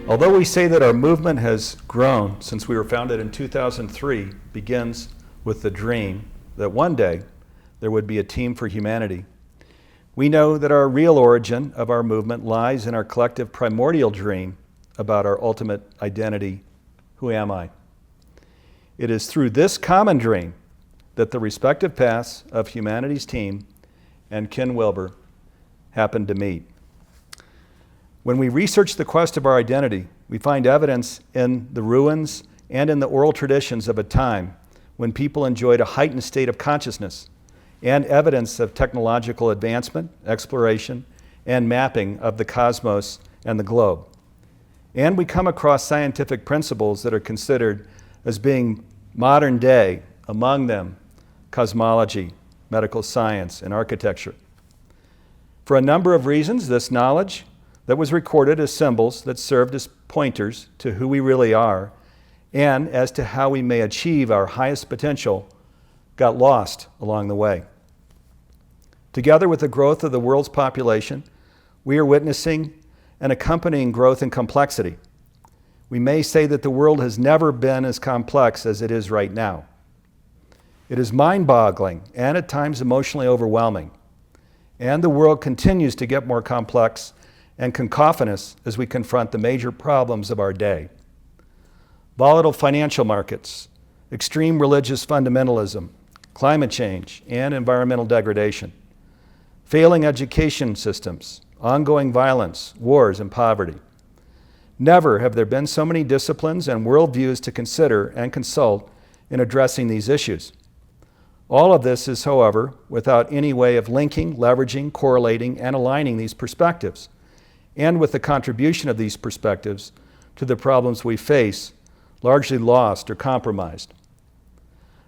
Although we say that our movement has grown since we were founded in 2003, begins with the dream that one day there would be a team for humanity, we know that our real origin of our movement lies in our collective primordial dream about our ultimate identity. Who am I? It is through this common dream that the respective paths of humanity's team and Ken Wilber happened to meet. When we research the quest of our identity, we find evidence in the ruins and in the oral traditions of a time when people enjoyed a heightened state of consciousness, and evidence of technological advancement, exploration, and mapping of the cosmos and the globe. And we come across scientific principles that are considered as being modern day, among them cosmology, medical science, and architecture. For a number of reasons, this knowledge that was recorded as symbols that served as pointers to who we really are and as to how we may achieve our highest potential got lost along the way. Together with the growth of the world's population, we are witnessing an accompanying growth in complexity. We may say that the world has never been as complex as it is right now. It is mind-boggling and at times emotionally overwhelming. And the world continues to get more complex and cacophonous as we confront the major problems of our day. Volatile financial markets, extreme religious fundamentalism, climate change, and environmental degradation, failing education systems, ongoing violence, wars, and poverty. Never have there been so many disciplines and worldviews to consider and consult in addressing these issues. All of this is, however, without any way of linking, leveraging, correlating, and aligning these perspectives, and with the contribution of these perspectives to the problems we face, largely lost or compromised.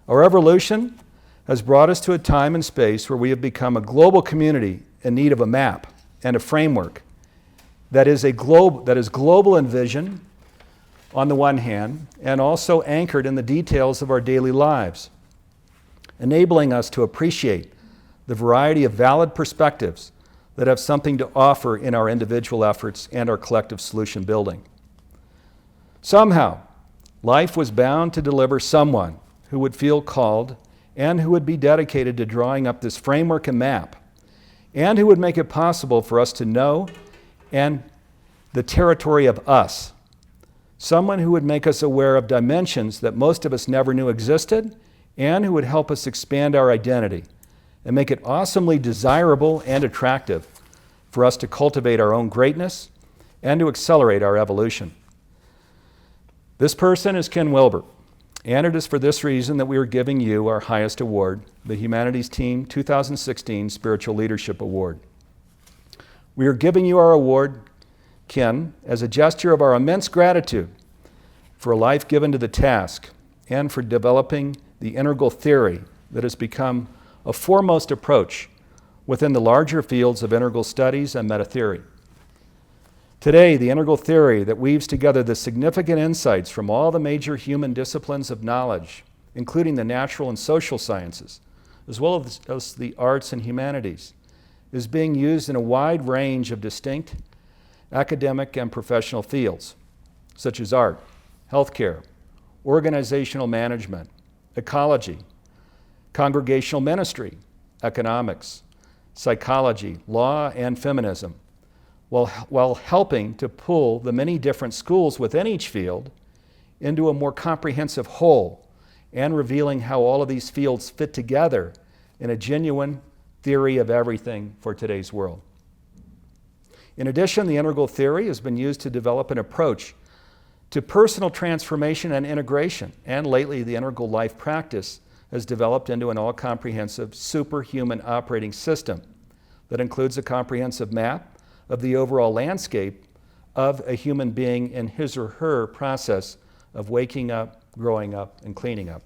Our evolution has brought us to a time and space where we have become a global community in need of a map and a framework that is global in vision on the one hand, and also anchored in the details of our daily lives, enabling us to appreciate the variety of valid perspectives that have something to offer in our individual efforts and our collective solution building. Somehow, life was bound to deliver someone who would feel called and who would be dedicated to drawing up this framework and map, and who would make it possible for us to know and the territory of us. Someone who would make us aware of dimensions that most of us never knew existed, and who would help us expand our identity and make it awesomely desirable and attractive for us to cultivate our own greatness and to accelerate our evolution. This person is Ken Wilber, and it is for this reason that we are giving you our highest award, the Humanities Team 2016 Spiritual Leadership Award. We are giving you our award, Ken, as a gesture of our immense gratitude for a life given to the task and for developing the integral theory that has become a foremost approach within the larger fields of integral studies and meta-theory. Today, the integral theory that weaves together the significant insights from all the major human disciplines of knowledge, including the natural and social sciences, as well as the arts and humanities, is being used in a wide range of distinct academic and professional fields, such as art, healthcare, organizational management, ecology, congregational ministry, economics, psychology, law, and feminism, while helping to pull the many different schools within each field into a more comprehensive whole and revealing how all of these fields fit together in a genuine theory of everything for today's world. In addition, the integral theory has been used to develop an approach to personal transformation and integration, and lately the integral life practice has developed into an all-comprehensive superhuman operating system that includes a comprehensive map of the overall landscape of a human being in his or her process of waking up, growing up, and cleaning up.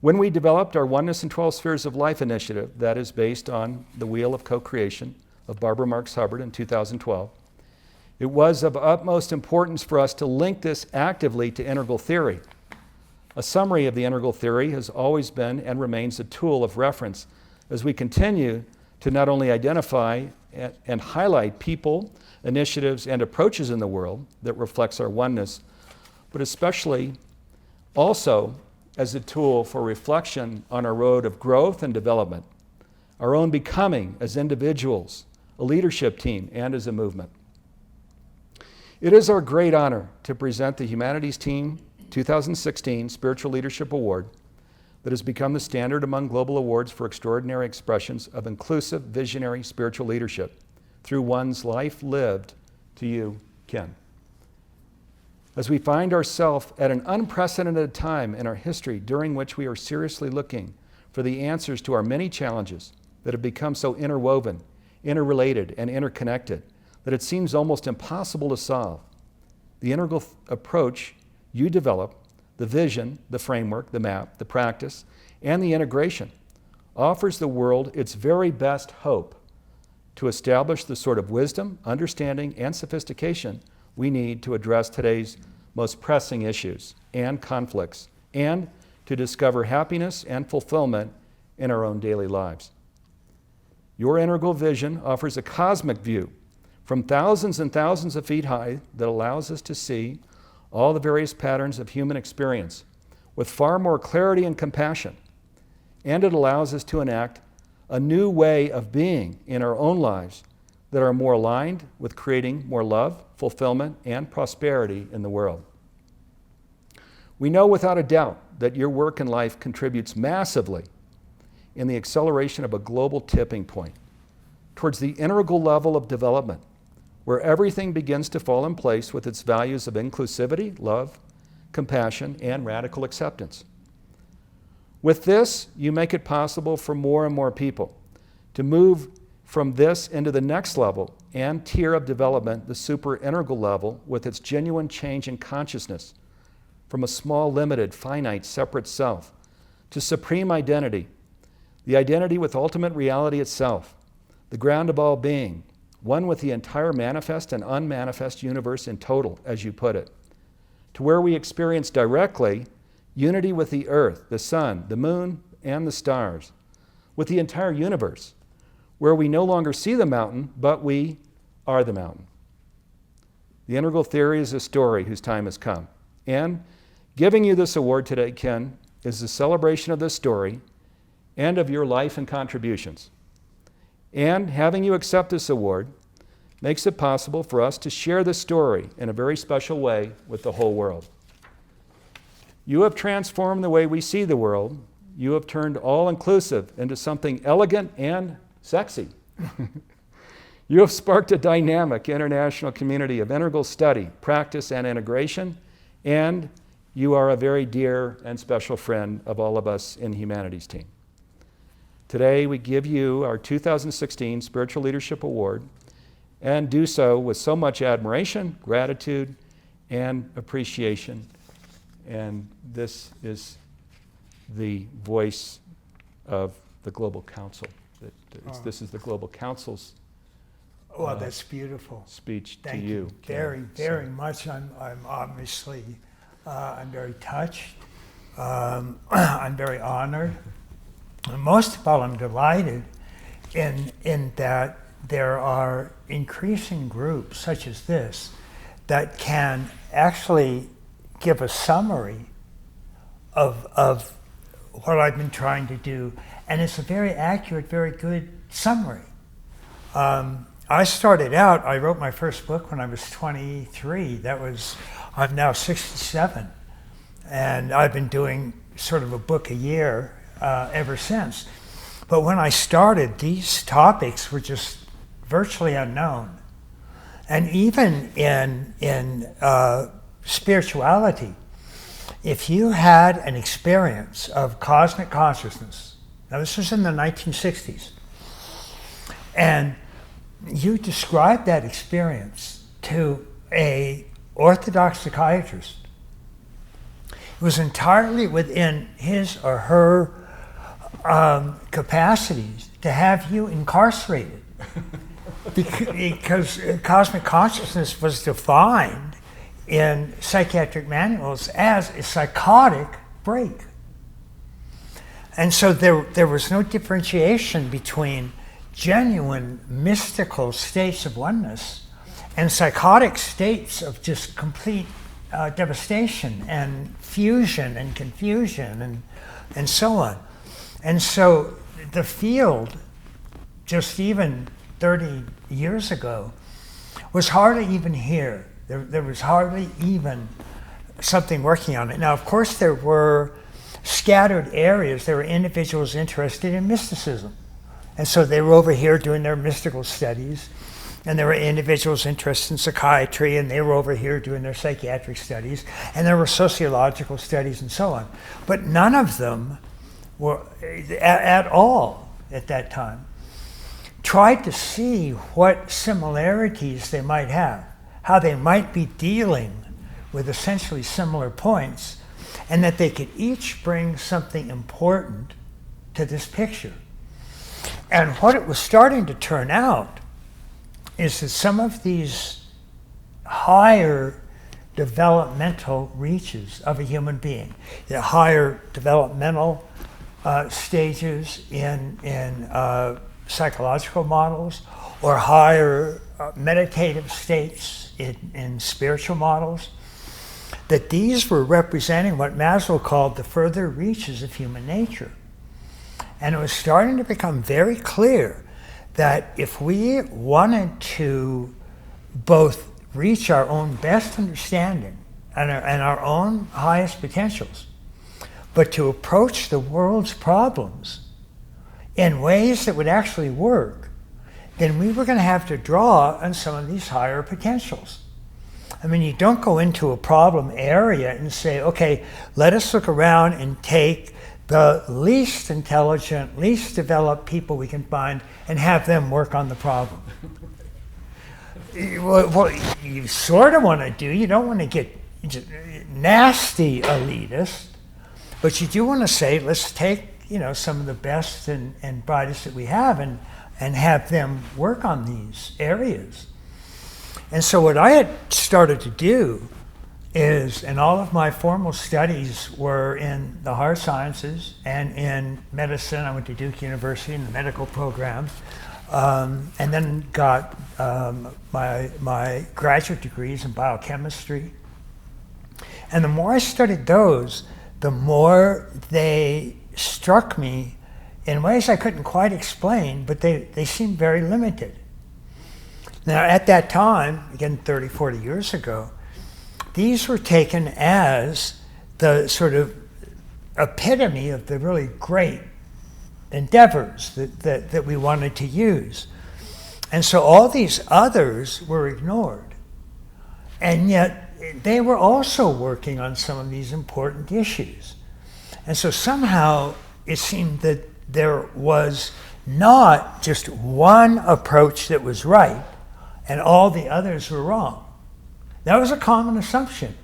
When we developed our Oneness in 12 Spheres of Life initiative that is based on the Wheel of Co-Creation of Barbara Marx Hubbard in 2012, it was of utmost importance for us to link this actively to integral theory. A summary of the integral theory has always been and remains a tool of reference as we continue to not only identify and highlight people, initiatives, and approaches in the world that reflects our oneness, but especially also as a tool for reflection on our road of growth and development, our own becoming as individuals, a leadership team, and as a movement. It is our great honor to present the Humanities Team 2016 Spiritual Leadership Award that has become the standard among global awards for extraordinary expressions of inclusive, visionary spiritual leadership through one's life lived. To you, Ken. As we find ourselves at an unprecedented time in our history during which we are seriously looking for the answers to our many challenges that have become so interwoven, interrelated, and interconnected that it seems almost impossible to solve, the integral approach you develop, the vision, the framework, the map, the practice, and the integration offers the world its very best hope to establish the sort of wisdom, understanding, and sophistication we need to address today's most pressing issues and conflicts, and to discover happiness and fulfillment in our own daily lives. Your integral vision offers a cosmic view from thousands and thousands of feet high that allows us to see all the various patterns of human experience with far more clarity and compassion, and it allows us to enact a new way of being in our own lives that are more aligned with creating more love, fulfillment, and prosperity in the world. We know without a doubt that your work in life contributes massively in the acceleration of a global tipping point towards the integral level of development, where everything begins to fall in place with its values of inclusivity, love, compassion, and radical acceptance. With this, you make it possible for more and more people to move from this into the next level and tier of development, the super integral level, with its genuine change in consciousness from a small, limited, finite, separate self to supreme identity, the identity with ultimate reality itself, the ground of all being, one with the entire manifest and unmanifest universe in total, as you put it, to where we experience directly unity with the earth, the sun, the moon, and the stars, with the entire universe, where we no longer see the mountain, but we are the mountain. The integral theory is a story whose time has come. And giving you this award today, Ken, is a celebration of this story and of your life and contributions. And having you accept this award makes it possible for us to share this story in a very special way with the whole world. You have transformed the way we see the world. You have turned all-inclusive into something elegant and sexy. You have sparked a dynamic international community of integral study, practice, and integration, and you are a very dear and special friend of all of us in Humanities Team. Today, we give you our 2016 Spiritual Leadership Award, and do so with so much admiration, gratitude, and appreciation. And this is the voice of the Global Council. This is the Global Council's that's beautiful. Speech Thank to you. Very much. I'm obviously, I'm very touched. I'm very honored. And most of all, I'm delighted in that there are increasing groups such as this that can actually give a summary of what I've been trying to do. And it's a very accurate, very good summary. I started out, I wrote my first book when I was 23. I'm now 67. And I've been doing sort of a book a year ever since. But when I started, these topics were just virtually unknown. And even in spirituality, if you had an experience of cosmic consciousness, now this was in the 1960s, and you described that experience to an orthodox psychiatrist, it was entirely within his or her capacities to have you incarcerated. Because cosmic consciousness was defined in psychiatric manuals as a psychotic break. And so there was no differentiation between genuine mystical states of oneness and psychotic states of just complete devastation and fusion and confusion and so on. And so the field, just even 30 years ago, was hardly even here. There was hardly even something working on it. Now, of course, there were scattered areas. There were individuals interested in mysticism. And so they were over here doing their mystical studies. And there were individuals interested in psychiatry, and they were over here doing their psychiatric studies. And there were sociological studies and so on. But none of them were at all at that time tried to see what similarities they might have, how they might be dealing with essentially similar points, and that they could each bring something important to this picture. And what it was starting to turn out is that some of these higher developmental reaches of a human being, the higher developmental stages in psychological models, or higher meditative states in spiritual models, that these were representing what Maslow called the further reaches of human nature. And it was starting to become very clear that if we wanted to both reach our own best understanding and our own highest potentials, but to approach the world's problems in ways that would actually work, then we were going to have to draw on some of these higher potentials. I mean, you don't go into a problem area and say, okay, let us look around and take the least intelligent, least developed people we can find and have them work on the problem. What you sort of want to do, you don't want to get nasty elitist, but you do want to say, let's take some of the best and brightest that we have and have them work on these areas. And so what I had started to do is, and all of my formal studies were in the hard sciences and in medicine. I went to Duke University in the medical program, and then got my graduate degrees in biochemistry. And the more I studied those, the more they struck me in ways I couldn't quite explain, but they seemed very limited. Now, at that time, again, 30, 40 years ago, these were taken as the sort of epitome of the really great endeavors that we wanted to use. And so all these others were ignored. And yet they were also working on some of these important issues. And so somehow it seemed that there was not just one approach that was right and all the others were wrong. That was a common assumption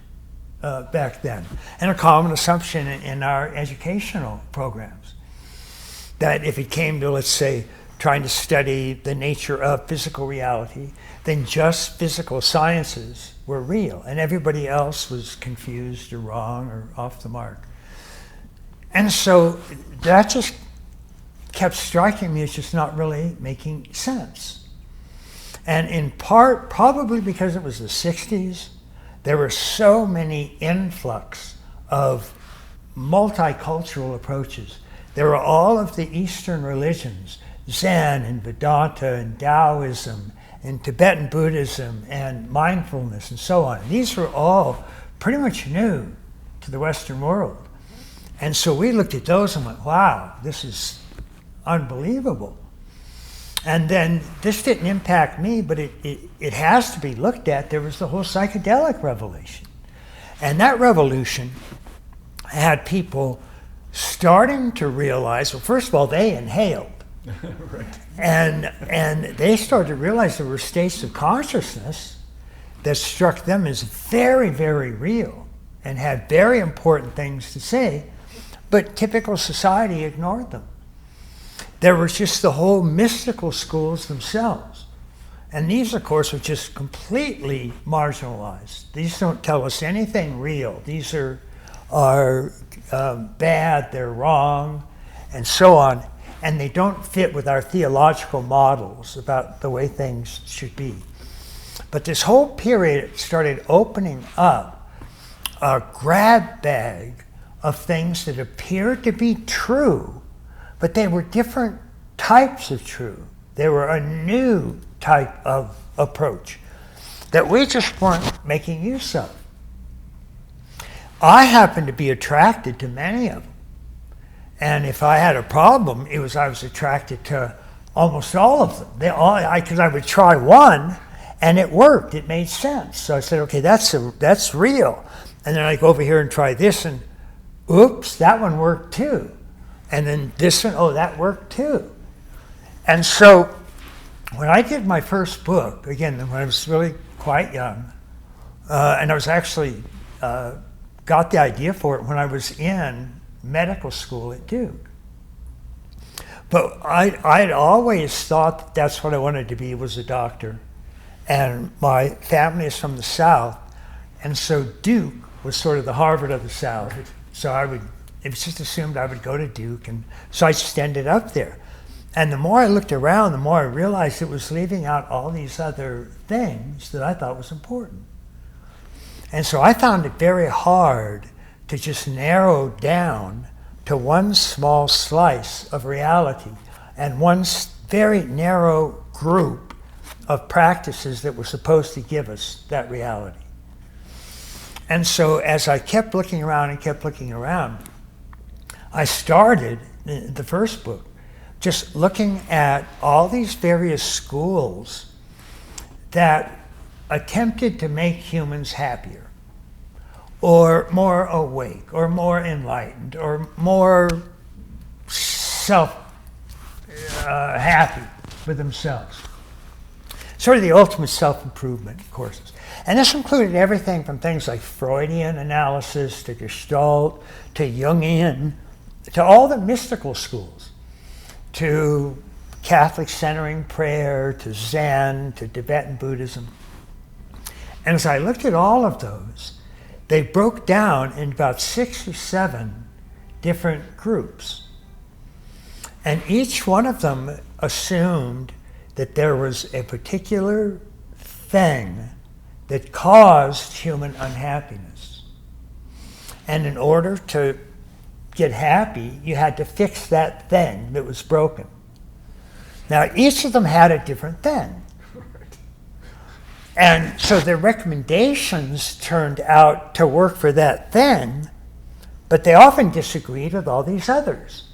back then, and a common assumption in our educational programs. That if it came to, let's say, trying to study the nature of physical reality, then just physical sciences were real, and everybody else was confused or wrong or off the mark. And so that just kept striking me as just not really making sense. And in part, probably because it was the 60s, there were so many influx of multicultural approaches. There were all of the Eastern religions, Zen and Vedanta and Taoism and Tibetan Buddhism and mindfulness and so on. These were all pretty much new to the Western world. And so we looked at those and went, wow, this is unbelievable. And then this didn't impact me, but it has to be looked at. There was the whole psychedelic revolution. And that revolution had people starting to realize, well, first of all, they inhaled. Right. And they started to realize there were states of consciousness that struck them as very, very real and had very important things to say, but typical society ignored them. There was just the whole mystical schools themselves. And these, of course, are just completely marginalized. These don't tell us anything real. These are bad, they're wrong, and so on. and they don't fit with our theological models about the way things should be. But this whole period started opening up a grab bag of things that appeared to be true, but they were different types of true. They were a new type of approach that we just weren't making use of. I happened to be attracted to many of them. And if I had a problem, it was I was attracted to almost all of them. Because I would try one, and it worked. It made sense. So I said, okay, that's real. And then I go over here and try this, and oops, that one worked too. And then this one, oh, that worked too. And so when I did my first book, again, when I was really quite young, and I was actually got the idea for it when I was in medical school at Duke. But I'd always thought that that's what I wanted to be, was a doctor. And my family is from the South, and so Duke was sort of the Harvard of the South. So it was just assumed I would go to Duke, and so I just ended up there. And the more I looked around, the more I realized it was leaving out all these other things that I thought was important. And so I found it very hard to just narrow down to one small slice of reality and one very narrow group of practices that were supposed to give us that reality. And so as I kept looking around and kept looking around, I started the first book just looking at all these various schools that attempted to make humans happier, or more awake, or more enlightened, or more happy with themselves. Sort of the ultimate self-improvement courses. And this included everything from things like Freudian analysis, to Gestalt, to Jungian, to all the mystical schools, to Catholic centering prayer, to Zen, to Tibetan Buddhism. And as I looked at all of those, they broke down in about 6 or 7 different groups. And each one of them assumed that there was a particular thing that caused human unhappiness. And in order to get happy, you had to fix that thing that was broken. Now, each of them had a different thing. And so their recommendations turned out to work for that thing, but they often disagreed with all these others.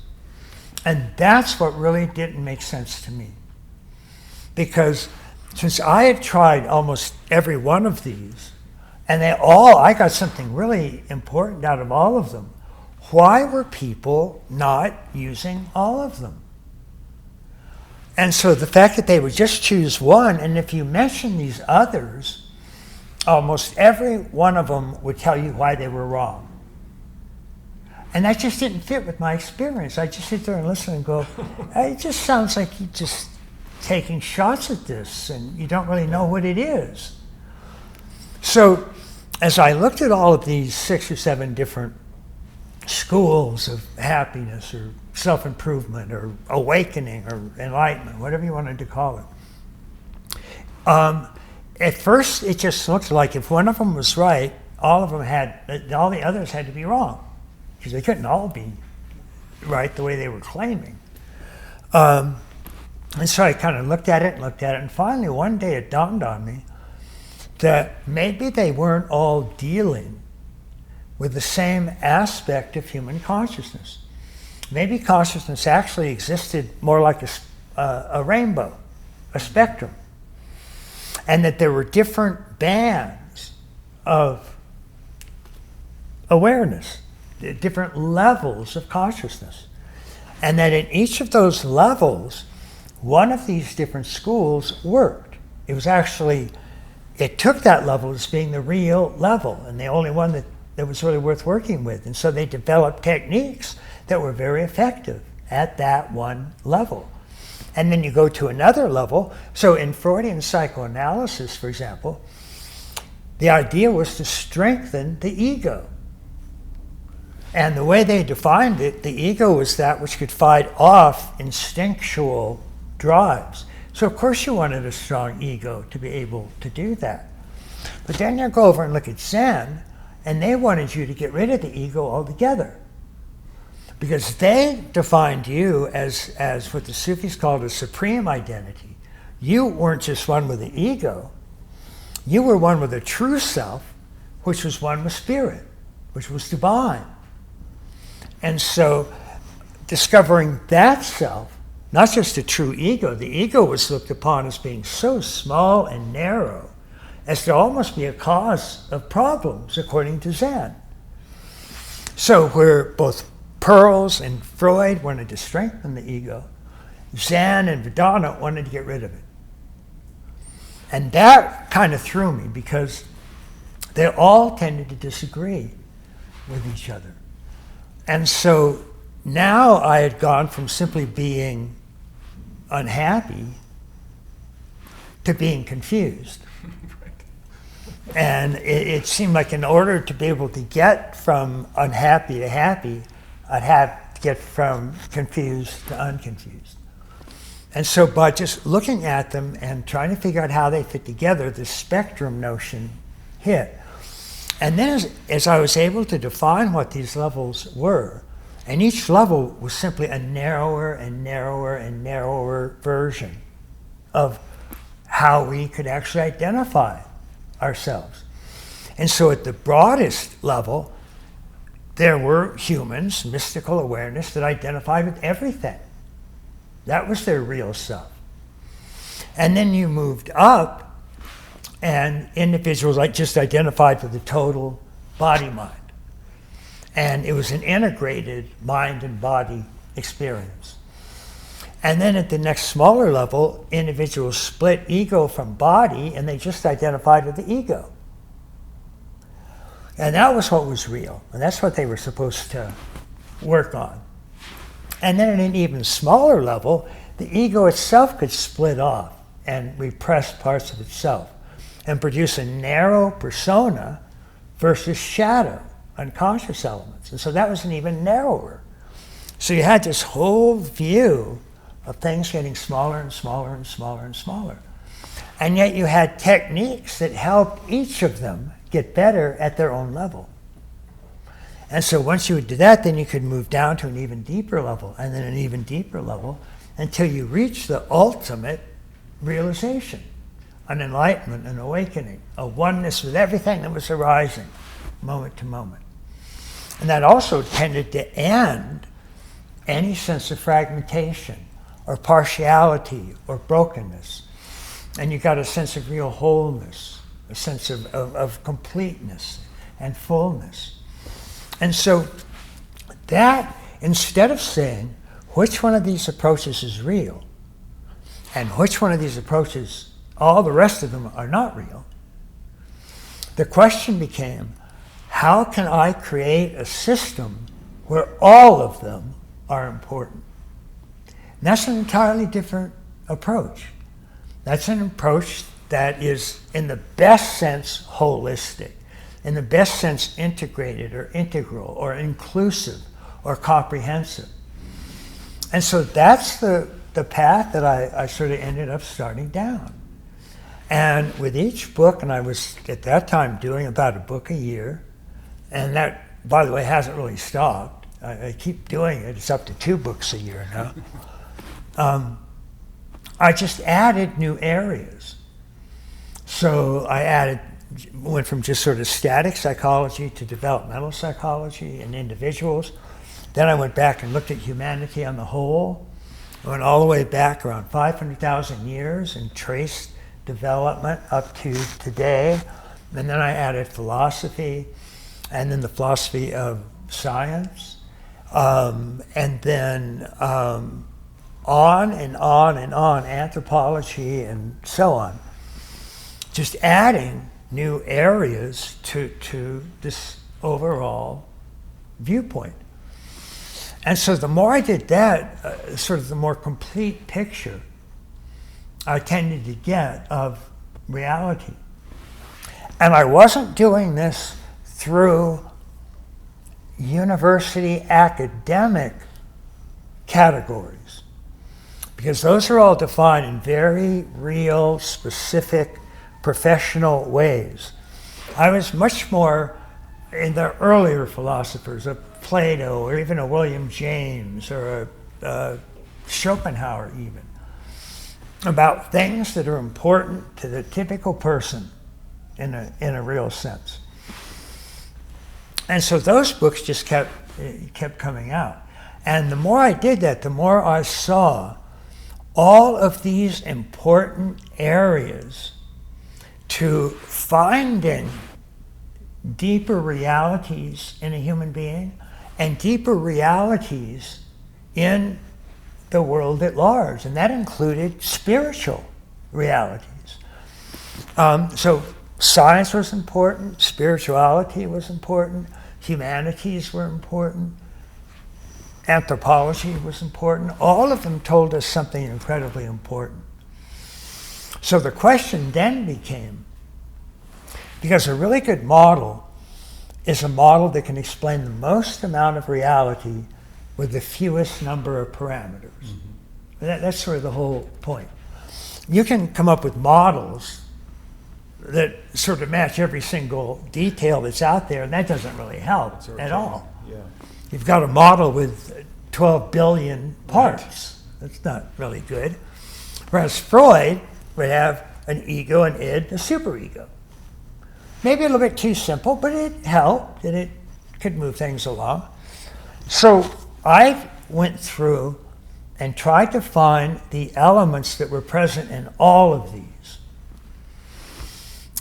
And that's what really didn't make sense to me. Because since I had tried almost every one of these, and I got something really important out of all of them, why were people not using all of them? And so the fact that they would just choose one, and if you mention these others, almost every one of them would tell you why they were wrong. And that just didn't fit with my experience. I just sit there and listen and go, it just sounds like you're just taking shots at this, and you don't really know what it is. So as I looked at all of these 6 or 7 different schools of happiness or self-improvement or awakening or enlightenment, whatever you wanted to call it. At first, it just looked like if one of them was right, all the others had to be wrong, because they couldn't all be right the way they were claiming. And so I kind of looked at it, and finally one day it dawned on me that maybe they weren't all dealing with the same aspect of human consciousness. Maybe consciousness actually existed more like a rainbow, a spectrum, and that there were different bands of awareness, different levels of consciousness, and that in each of those levels, one of these different schools worked. It took that level as being the real level, and the only one that was really worth working with. And so they developed techniques that were very effective at that one level. And then you go to another level. So in Freudian psychoanalysis, for example, the idea was to strengthen the ego. And the way they defined it, the ego was that which could fight off instinctual drives. So of course you wanted a strong ego to be able to do that. But then you go over and look at Zen, and they wanted you to get rid of the ego altogether. Because they defined you as what the Sufis called a supreme identity. You weren't just one with the ego, you were one with a true self, which was one with spirit, which was divine. And so discovering that self, not just a true ego, the ego was looked upon as being so small and narrow as to almost be a cause of problems, according to Zen. So where both Pearls and Freud wanted to strengthen the ego, Zen and Vedanta wanted to get rid of it. And that kind of threw me, because they all tended to disagree with each other. And so now I had gone from simply being unhappy to being confused. And it seemed like in order to be able to get from unhappy to happy, I'd have to get from confused to unconfused. And so by just looking at them and trying to figure out how they fit together, the spectrum notion hit. And then as I was able to define what these levels were, and each level was simply a narrower and narrower and narrower version of how we could actually identify ourselves. And so at the broadest level, there were humans, mystical awareness, that identified with everything. That was their real self. And then you moved up, and individuals just identified with the total body-mind. And it was an integrated mind and body experience. And then at the next smaller level, individuals split ego from body, and they just identified with the ego. And that was what was real, and that's what they were supposed to work on. And then at an even smaller level, the ego itself could split off and repress parts of itself and produce a narrow persona versus shadow, unconscious elements. And so that was an even narrower. So you had this whole view of things getting smaller and smaller and smaller and smaller. And yet you had techniques that helped each of them get better at their own level. And so once you would do that, then you could move down to an even deeper level, and then an even deeper level, until you reach the ultimate realization, an enlightenment, an awakening, a oneness with everything that was arising moment to moment. And that also tended to end any sense of fragmentation or partiality or brokenness. And you got a sense of real wholeness, a sense of completeness and fullness. And so that, instead of saying which one of these approaches is real and which one of these approaches, all the rest of them are not real, the question became, how can I create a system where all of them are important? And that's an entirely different approach. That's an approach that is, in the best sense, holistic, in the best sense, integrated or integral or inclusive or comprehensive. And so that's the path that I sort of ended up starting down. And with each book, and I was at that time doing about a book a year, and that, by the way, hasn't really stopped. I keep doing it. It's up to 2 books a year now. I just added new areas. So I went from just sort of static psychology to developmental psychology and individuals. Then I went back and looked at humanity on the whole. I went all the way back around 500,000 years and traced development up to today. And then I added philosophy, and then the philosophy of science, and then on and on and on, anthropology and so on. Just adding new areas to this overall viewpoint. And so the more I did that, sort of the more complete picture I tended to get of reality. And I wasn't doing this through university academic categories, because those are all defined in very real, specific, professional ways. I was much more in the earlier philosophers, a Plato, or even a William James, or a Schopenhauer even, about things that are important to the typical person in a real sense. And so those books just kept coming out. And the more I did that, the more I saw all of these important areas to finding deeper realities in a human being and deeper realities in the world at large. And that included spiritual realities. So science was important, spirituality was important, humanities were important, anthropology was important. All of them told us something incredibly important. So the question then became, because a really good model is a model that can explain the most amount of reality with the fewest number of parameters. Mm-hmm. That's sort of the whole point. You can come up with models that sort of match every single detail that's out there, and that doesn't really help at all. Yeah. You've got a model with 12 billion parts. Right. That's not really good. Whereas Freud would have an ego, an id, a superego. Maybe a little bit too simple, but it helped and it could move things along. So I went through and tried to find the elements that were present in all of these.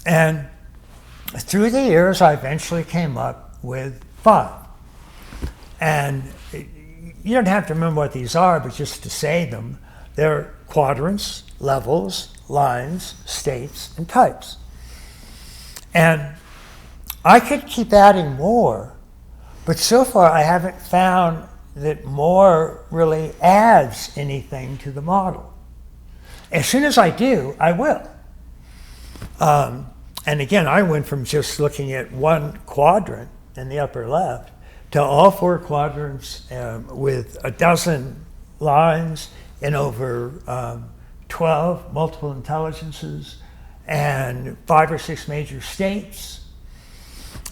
And through the years, I eventually came up with 5. And you don't have to remember what these are, but just to say them, they're quadrants, levels, lines, states, and types. And I could keep adding more, but so far I haven't found that more really adds anything to the model. As soon as I do, I will. And again, I went from just looking at one quadrant in the upper left to all 4 quadrants with a dozen lines and over 12 multiple intelligences and 5 or 6 major states.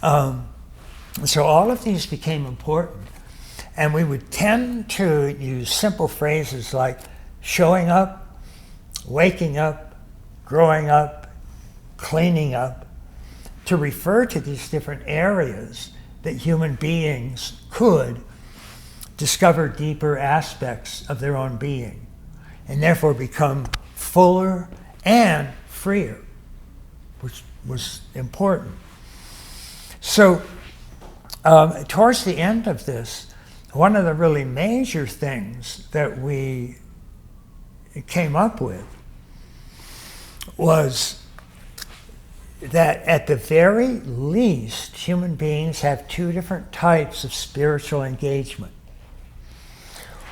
So all of these became important. And we would tend to use simple phrases like showing up, waking up, growing up, cleaning up, to refer to these different areas that human beings could discover deeper aspects of their own being and therefore become fuller and freer, which was important. So towards the end of this, one of the really major things that we came up with was that at the very least, human beings have 2 different types of spiritual engagement.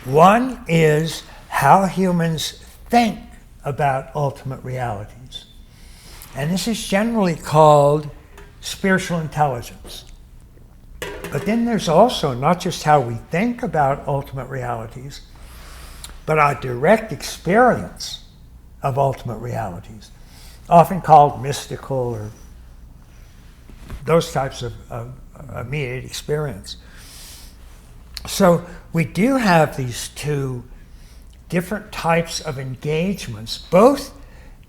One is how humans think about ultimate realities. And this is generally called spiritual intelligence. But then there's also not just how we think about ultimate realities, but our direct experience of ultimate realities, often called mystical or those types of immediate experience. So we do have these 2 different types of engagements, both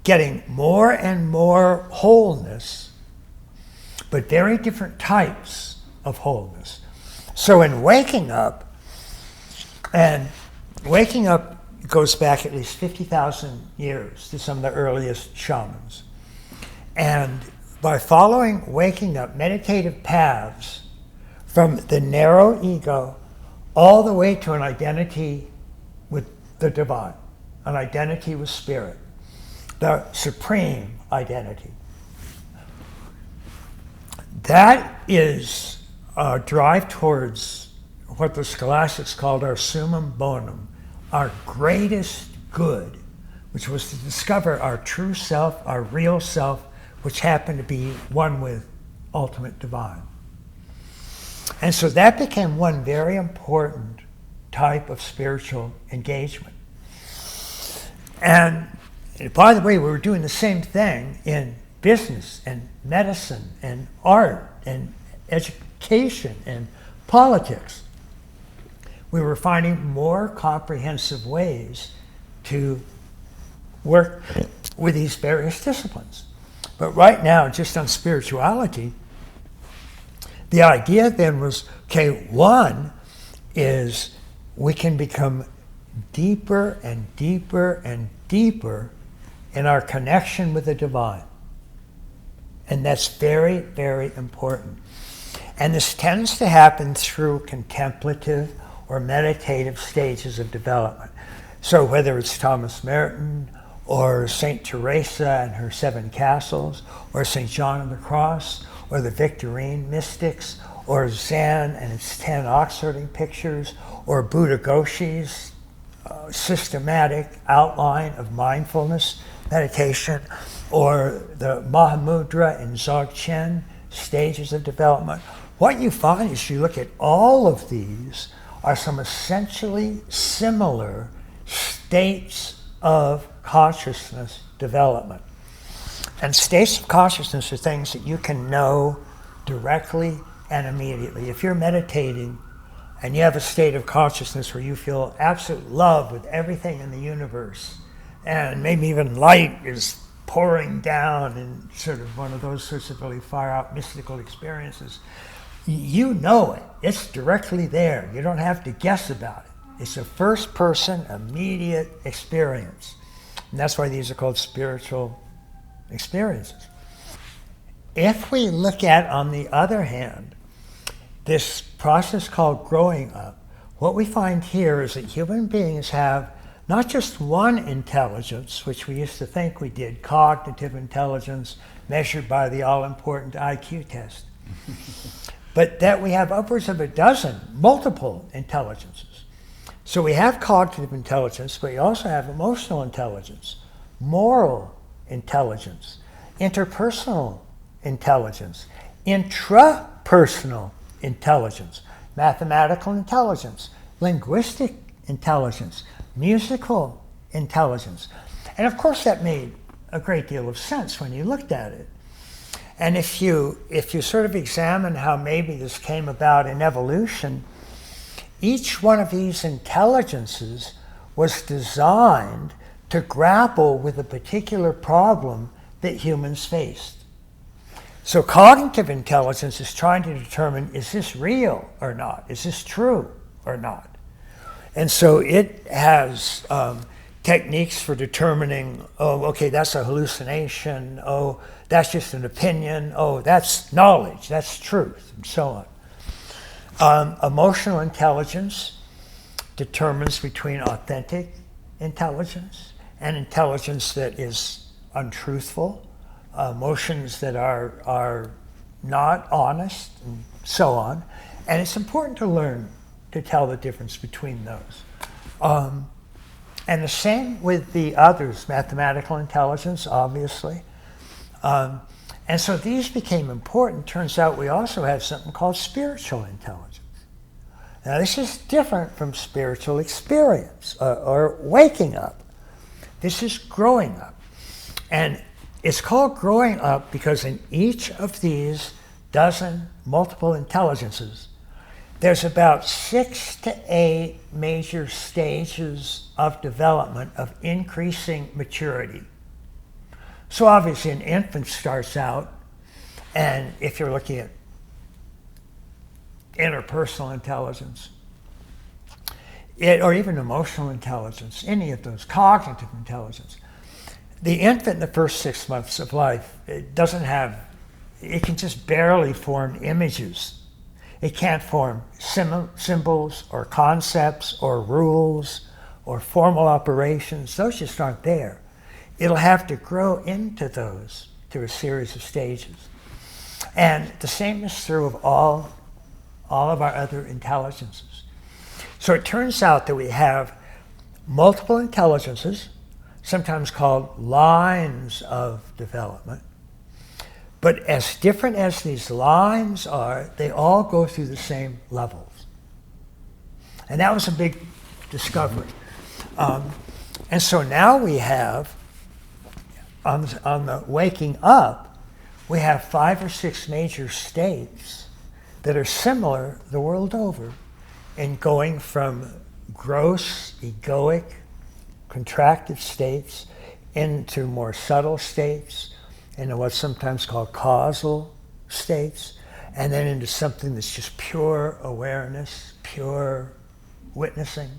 getting more and more wholeness, but very different types of wholeness. So in waking up, and waking up goes back at least 50,000 years to some of the earliest shamans. And by following waking up meditative paths from the narrow ego all the way to an identity with the divine, an identity with spirit, the supreme identity. That is a drive towards what the scholastics called our summum bonum, our greatest good, which was to discover our true self, our real self, which happened to be one with ultimate divine. And so that became one very important type of spiritual engagement. And by the way, we were doing the same thing in business and medicine and art and education and politics. We were finding more comprehensive ways to work with these various disciplines. But right now, just on spirituality, the idea then was, okay, one is we can become deeper and deeper and deeper in our connection with the divine. And that's very, very important. And this tends to happen through contemplative or meditative stages of development. So whether it's Thomas Merton or St. Teresa and her 7 castles, or St. John of the Cross, or the Victorine mystics, or Zen and its 10 ox-herding pictures, or Buddha Goshi's systematic outline of mindfulness meditation, or the Mahamudra and Dzogchen stages of development. What you find is you look at all of these are some essentially similar states of consciousness development. And states of consciousness are things that you can know directly and immediately. If you're meditating and you have a state of consciousnness where you feel absolute love with everything in the universe, and maybe even light is pouring down in sort of one of those sorts of really far out mystical experiences, you know it. It's directly there. You don't have to guess about it. It's a first person, immediate experience. And that's why these are called spiritual experiences. If we look at, on the other hand, this process called growing up, what we find here is that human beings have not just one intelligence, which we used to think we did, cognitive intelligence measured by the all-important IQ test, but that we have upwards of a dozen, multiple intelligences. So we have cognitive intelligence, but we also have emotional intelligence, moral intelligence, interpersonal intelligence, intrapersonal intelligence, mathematical intelligence, linguistic intelligence, musical intelligence. And of course that made a great deal of sense when you looked at it. And if you sort of examine how maybe this came about in evolution, each one of these intelligences was designed to grapple with a particular problem that humans faced. So cognitive intelligence is trying to determine, is this real or not? Is this true or not? And so it has techniques for determining, oh, okay, that's a hallucination. Oh, that's just an opinion. Oh, that's knowledge. That's truth, and so on. Emotional intelligence determines between authentic intelligence and intelligence that is untruthful, emotions that are not honest, and so on. And it's important to learn to tell the difference between those. And the same with the others, mathematical intelligence, obviously. And so these became important. Turns out we also have something called spiritual intelligence. Now this is different from spiritual experience or waking up. This is growing up. And it's called growing up because in each of these dozen multiple intelligences, there's about 6 to 8 major stages of development of increasing maturity. So obviously an infant starts out, and if you're looking at interpersonal intelligence, or even emotional intelligence, any of those, cognitive intelligence, the infant in the first 6 months of life, it can just barely form images. It can't form symbols or concepts or rules or formal operations. Those just aren't there. It'll have to grow into those through a series of stages. And the same is true of all of our other intelligences. So it turns out that we have multiple intelligences, sometimes called lines of development, But as different as these lines are, they all go through the same levels. And that was a big discovery. And so now we have, on the waking up, we have 5 or 6 major states that are similar the world over in going from gross, egoic, contracted states into more subtle states, into what's sometimes called causal states, and then into something that's just pure awareness, pure witnessing,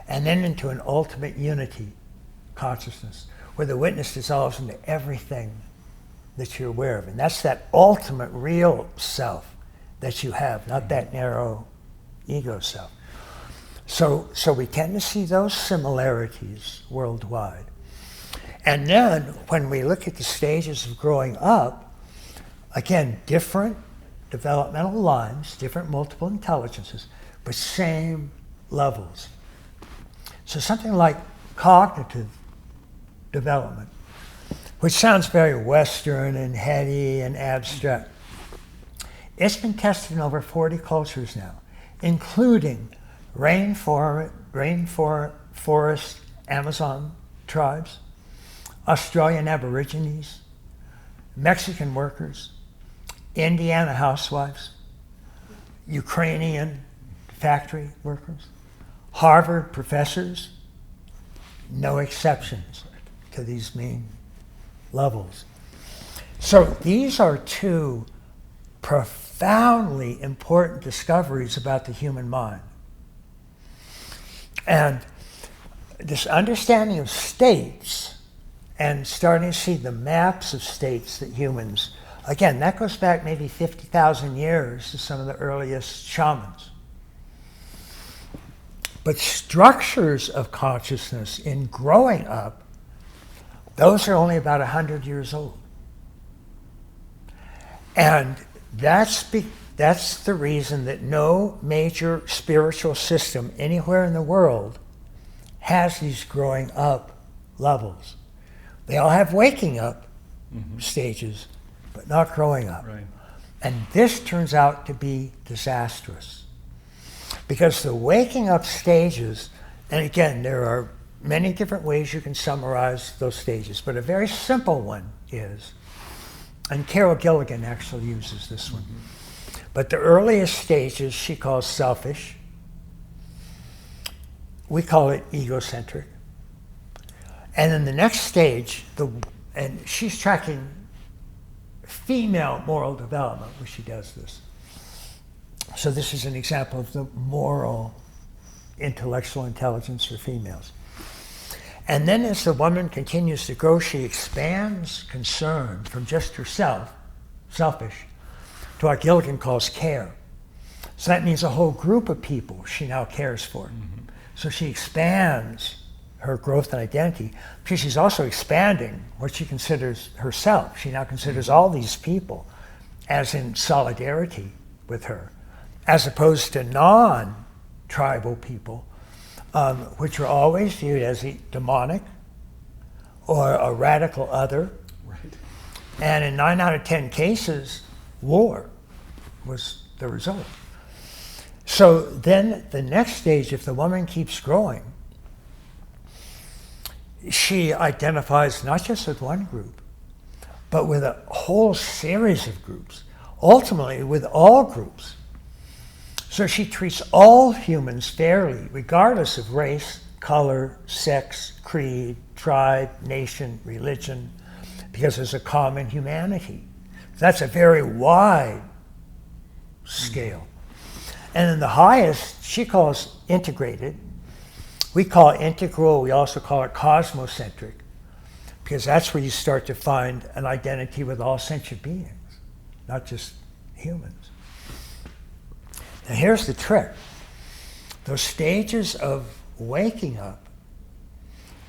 and then into an ultimate unity consciousness, where the witness dissolves into everything that you're aware of. And that's that ultimate real self that you have, not that narrow ego self. So we tend to see those similarities worldwide. And then when we look at the stages of growing up, again, different developmental lines, different multiple intelligences, but same levels. So something like cognitive development, which sounds very Western and heady and abstract. It's been tested in over 40 cultures now, including rainforest Amazon tribes, Australian Aborigines, Mexican workers, Indiana housewives, Ukrainian factory workers, Harvard professors, no exceptions to these main levels. So these are 2 profoundly important discoveries about the human mind. And this understanding of states and starting to see the maps of states that humans, again, that goes back maybe 50,000 years to some of the earliest shamans. But structures of consciousness in growing up, those are only about 100 years old. And that's the reason that no major spiritual system anywhere in the world has these growing up levels. They all have waking up stages, but not growing up. Right. And this turns out to be disastrous. Because the waking up stages, and again, there are many different ways you can summarize those stages, but a very simple one is, and Carol Gilligan actually uses this one, but the earliest stages she calls selfish. We call it egocentric. And then the next stage, and she's tracking female moral development when she does this. So this is an example of the moral intellectual intelligence for females. And then as the woman continues to grow, she expands concern from just herself, selfish, to what Gilligan calls care. So that means a whole group of people she now cares for. So she expands her growth and identity, because she's also expanding what she considers herself. She now considers all these people as in solidarity with her, as opposed to non-tribal people, which are always viewed as demonic or a radical other. Right. And in 9 out of 10 cases, war was the result. So then the next stage, if the woman keeps growing, she identifies not just with one group, but with a whole series of groups, ultimately with all groups. So she treats all humans fairly, regardless of race, color, sex, creed, tribe, nation, religion, because there's a common humanity. That's a very wide scale. And then the highest, she calls integrated. We call it integral, we also call it cosmocentric, because that's where you start to find an identity with all sentient beings, not just humans. Now here's the trick. Those stages of waking up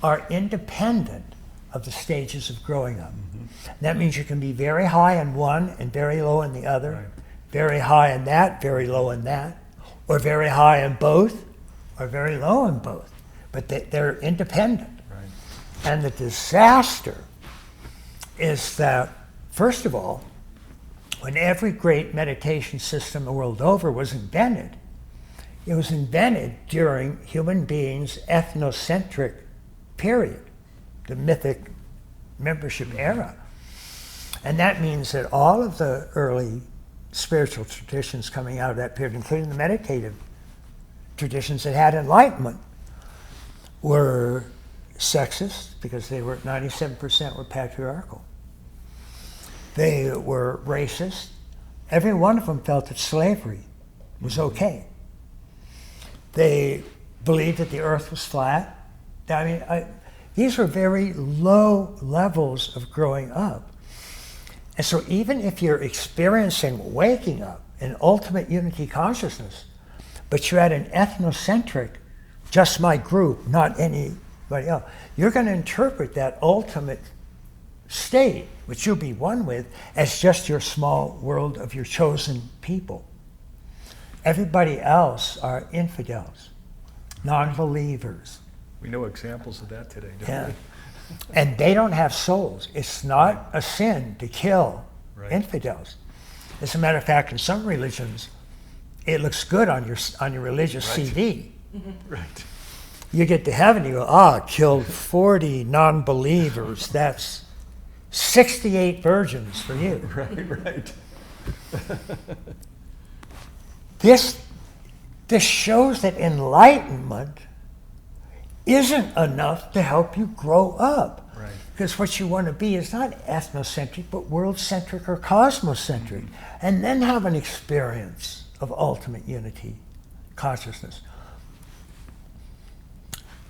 are independent of the stages of growing up. That means you can be very high in one and very low in the other, Right. very high in that, very low in that, or very high in both, or very low in both. But they're independent. Right. And the disaster is that, first of all, when every great meditation system the world over was invented, it was invented during human beings' ethnocentric period, the mythic membership era. And that means that all of the early spiritual traditions coming out of that period, including the meditative traditions that had enlightenment, were sexist because they were 97% were patriarchal. They were racist. Every one of them felt that slavery was okay. They believed that the earth was flat. I mean, these were very low levels of growing up. And so even if you're experiencing waking up in ultimate unity consciousness, but you're at an ethnocentric, just my group, not anybody else, you're going to interpret that ultimate state, which you'll be one with, as just your small world of your chosen people. Everybody else are infidels, non-believers. We know examples of that today, don't Yeah. we? And they don't have souls. It's not a sin to kill infidels. As a matter of fact, in some religions, it looks good on your religious CD. Right. You get to heaven, you go, killed 40 non-believers. That's 68 virgins for you. Right. This shows that enlightenment isn't enough to help you grow up. Right. Because what you want to be is not ethnocentric, but world-centric or cosmocentric. And then have an experience of ultimate unity, consciousness.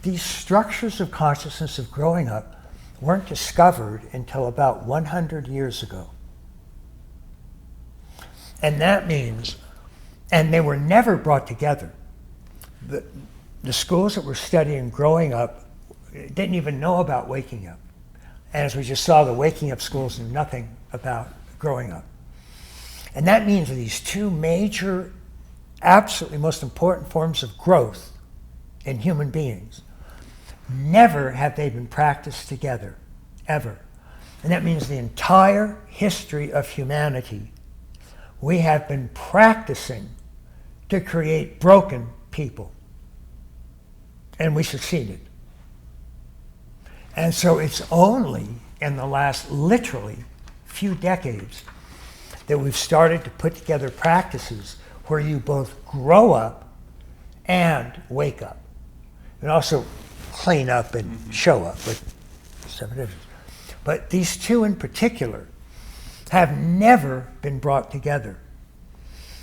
These structures of consciousness of growing up weren't discovered until about 100 years ago. And that means, and they were never brought together. The schools that were studying growing up didn't even know about waking up. And as we just saw, the waking up schools knew nothing about growing up. And that means that these two major, absolutely most important forms of growth in human beings, never have they been practiced together, ever. And that means the entire history of humanity, we have been practicing to create broken people. And we succeeded. And so it's only in the last literally few decades that we've started to put together practices where you both grow up and wake up. And also clean up and show up with seven differences. But these two in particular have never been brought together.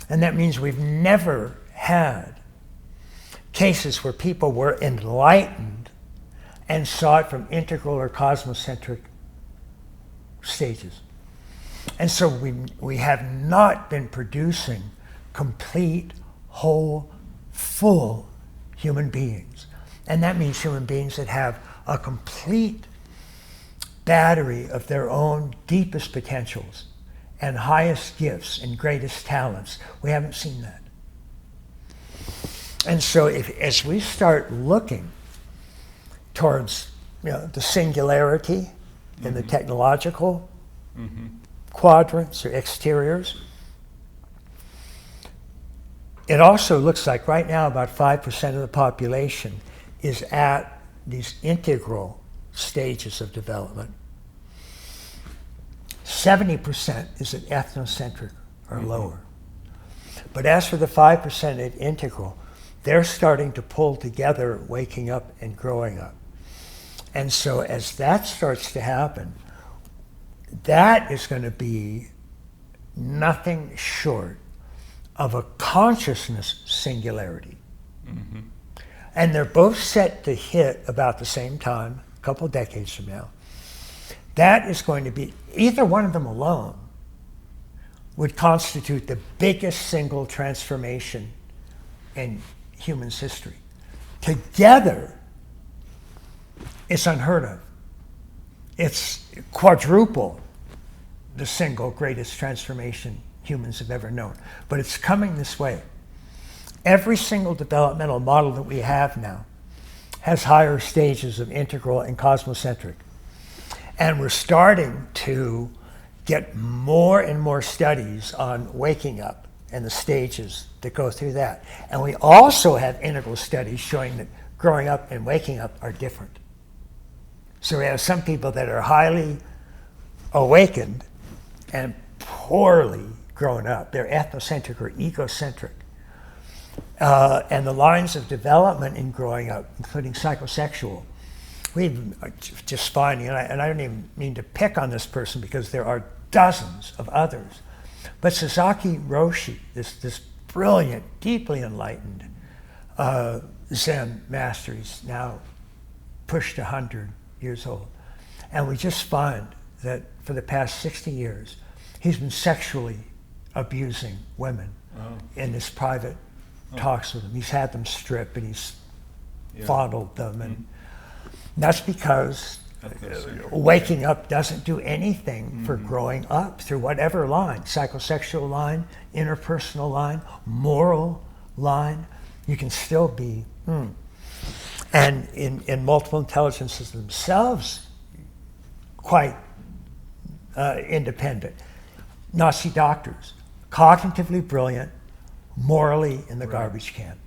And that means we've never had cases where people were enlightened and saw it from integral or cosmocentric stages. And so we have not been producing complete, whole, full human beings. And that means human beings that have a complete battery of their own deepest potentials and highest gifts and greatest talents. We haven't seen that. And so as we start looking towards the singularity in the technological quadrants or exteriors, it also looks like right now about 5% of the population is at these integral stages of development. 70% is at ethnocentric or lower. But as for the 5% at integral, they're starting to pull together waking up and growing up. And so as that starts to happen, that is going to be nothing short of a consciousness singularity. And they're both set to hit about the same time, a couple decades from now. That is going to be, either one of them alone would constitute the biggest single transformation in human's history. Together, it's unheard of. It's quadruple the single greatest transformation humans have ever known. But it's coming this way. Every single developmental model that we have now has higher stages of integral and cosmocentric. And we're starting to get more and more studies on waking up and the stages that go through that. And we also have integral studies showing that growing up and waking up are different. So we have some people that are highly awakened and poorly grown up. They're ethnocentric or egocentric. And the lines of development in growing up, including psychosexual, we just finding, and I don't even mean to pick on this person because there are dozens of others, but Sasaki Roshi, this brilliant, deeply enlightened Zen master, he's now pushed 100 years old, and we just find that for the past 60 years, he's been sexually abusing women in his private talks with them. He's had them strip and he's fondled them, and that's because waking up doesn't do anything for growing up through whatever line, psychosexual line, interpersonal line, moral line. You can still be, and in multiple intelligences themselves, quite independent. Nazi doctors, cognitively brilliant, morally in the garbage can.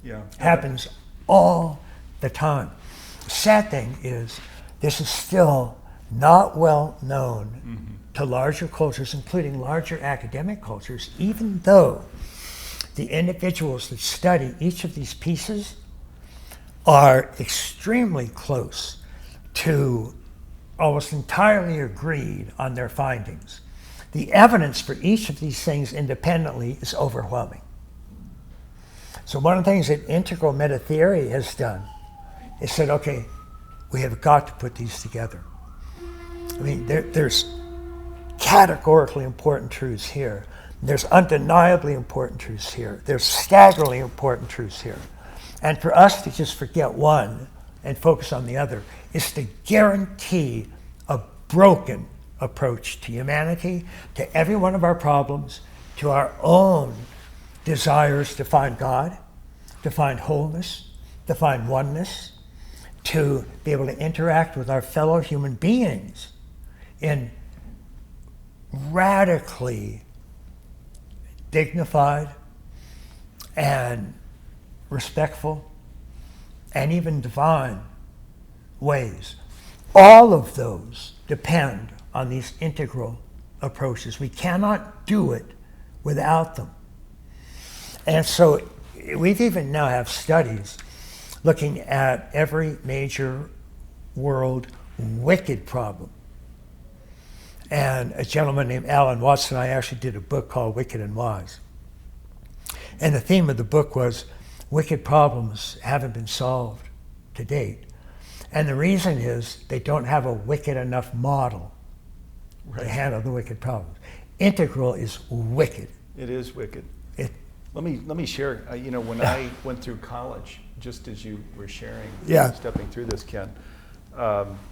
Yeah. Happens all the time. The sad thing is, this is still not well known to larger cultures, including larger academic cultures, even though the individuals that study each of these pieces are extremely close to almost entirely agreed on their findings. The evidence for each of these things independently is overwhelming. So one of the things that integral meta theory has done is said, okay, we have got to put these together. I mean, there's categorically important truths here. There's undeniably important truths here. There's staggeringly important truths here. And for us to just forget one and focus on the other is to guarantee a broken approach to humanity, to every one of our problems, to our own desires to find God, to find wholeness, to find oneness, to be able to interact with our fellow human beings in radically dignified and respectful and even divine ways. All of those depend on these integral approaches. We cannot do it without them. And so we've even now have studies looking at every major world wicked problem. And a gentleman named Alan Watson and I actually did a book called Wicked and Wise. And the theme of the book was wicked problems haven't been solved to date. And the reason is they don't have a wicked enough model to handle the wicked problems. Integral is wicked. It is wicked. Let me share. When I went through college, just as you were sharing, stepping through this, Ken.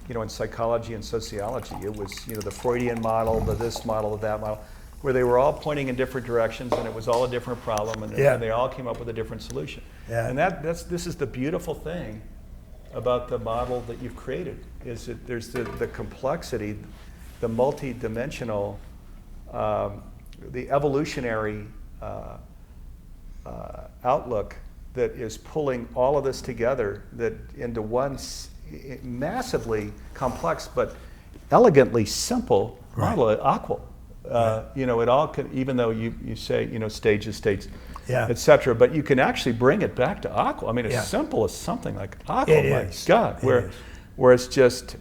In psychology and sociology, it was the Freudian model, the this model, that model, where they were all pointing in different directions, and it was all a different problem, and they all came up with a different solution. Yeah. And this is the beautiful thing about the model that you've created, is that there's the complexity, the multi-dimensional, the evolutionary outlook that is pulling all of this together into one massively complex but elegantly simple model, aqua. It all can, even though you say stages, states, etc. But you can actually bring it back to aqua. I mean, as simple as something like aqua. My God, where it's just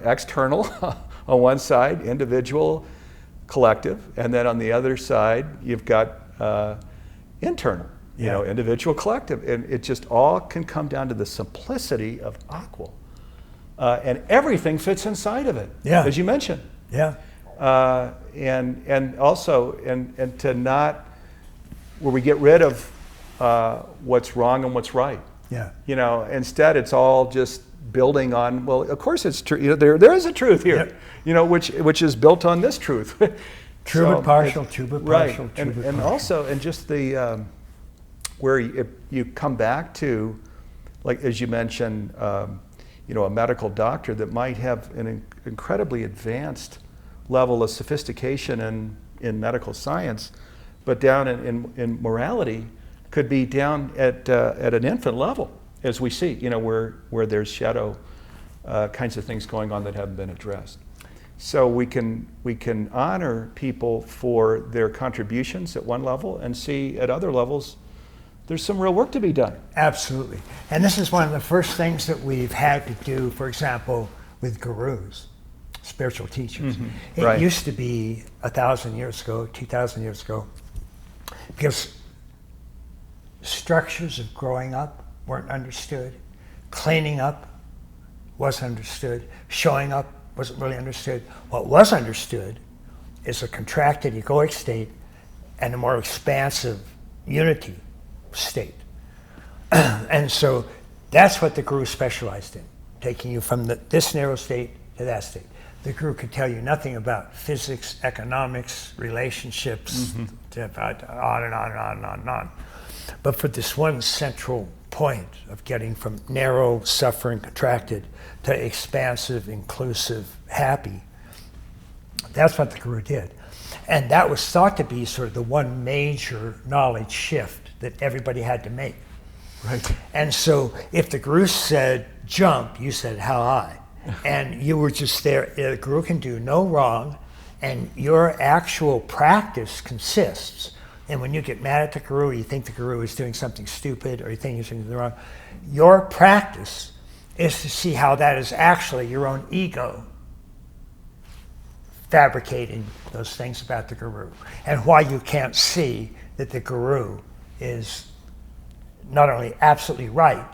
external on one side, individual, collective, and then on the other side you've got internal. Individual, collective, and it just all can come down to the simplicity of aqua, and everything fits inside of it, as you mentioned. And also to not where we get rid of what's wrong and what's right. Instead it's all just building on. Well, of course it's true. There is a truth here, which is built on this truth. True but partial, true but partial, true but partial. And also, and just the where you come back to, like as you mentioned, a medical doctor that might have an incredibly advanced level of sophistication in medical science, but down in morality could be down at an infant level, as we see, where there's shadow kinds of things going on that haven't been addressed. So we can honor people for their contributions at one level and see at other levels there's some real work to be done. Absolutely. And this is one of the first things that we've had to do, for example, with gurus, spiritual teachers. Mm-hmm. It Right. used to be 1,000 years ago, 2,000 years ago, because structures of growing up weren't understood, cleaning up wasn't understood, showing up wasn't really understood. What was understood is a contracted egoic state and a more expansive unity state. And so that's what the guru specialized in, taking you from this narrow state to that state. The guru could tell you nothing about physics, economics, relationships, on and on and on and on and on. But for this one central point of getting from narrow, suffering, contracted to expansive, inclusive, happy, that's what the guru did. And that was thought to be sort of the one major knowledge shift that everybody had to make. Right. And so if the guru said jump, you said how high. And you were just there. The guru can do no wrong, and your actual practice consists. And when you get mad at the guru, you think the guru is doing something stupid, or you think you're doing something wrong, your practice is to see how that is actually your own ego fabricating those things about the guru, and why you can't see that the guru is not only absolutely right,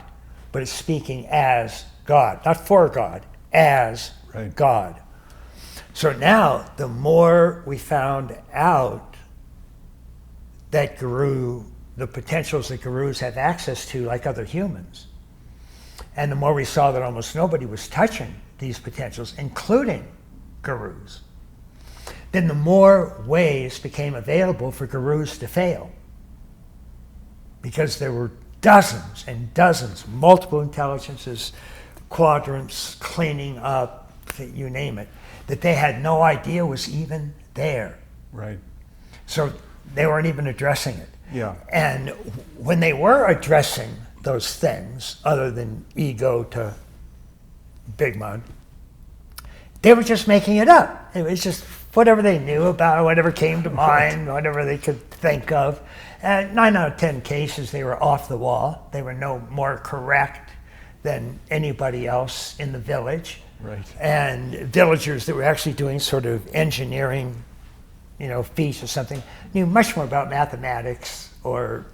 but is speaking as God, not for God, as Right. God. So now, the more we found out that the potentials that gurus have access to like other humans, and the more we saw that almost nobody was touching these potentials, including gurus, then the more ways became available for gurus to fail. Because there were dozens and dozens, multiple intelligences, quadrants, cleaning up, you name it, that they had no idea was even there. Right. So they weren't even addressing it. Yeah. And when they were addressing those things, other than ego to Big Mud, they were just making it up. It was just whatever they knew about, whatever came to mind, whatever they could think of. And 9 out of 10 cases, they were off the wall. They were no more correct than anybody else in the village. Right. And villagers that were actually doing sort of engineering, feats or something, knew much more about mathematics or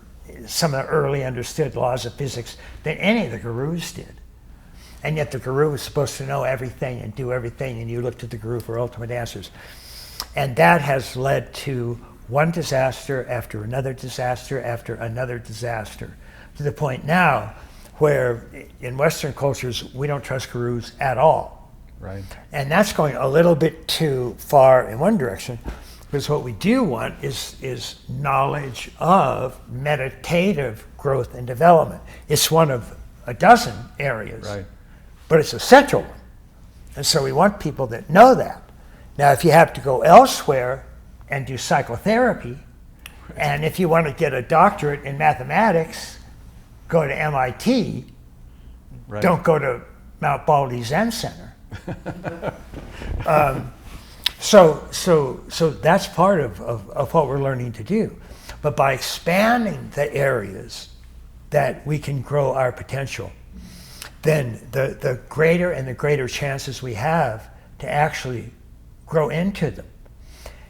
some of the early understood laws of physics than any of the gurus did. And yet the guru was supposed to know everything and do everything, and you looked at the guru for ultimate answers. And that has led to one disaster after another disaster after another disaster, to the point now where in Western cultures we don't trust gurus at all. Right. And that's going a little bit too far in one direction, because what we do want is knowledge of meditative growth and development. It's one of a dozen areas, Right. but it's a central one. And so we want people that know that. Now, if you have to go elsewhere and do psychotherapy, and if you want to get a doctorate in mathematics, go to MIT, Right. don't go to Mount Baldy Zen Center. So that's part of what we're learning to do. But by expanding the areas that we can grow our potential, then the greater and the greater chances we have to actually grow into them.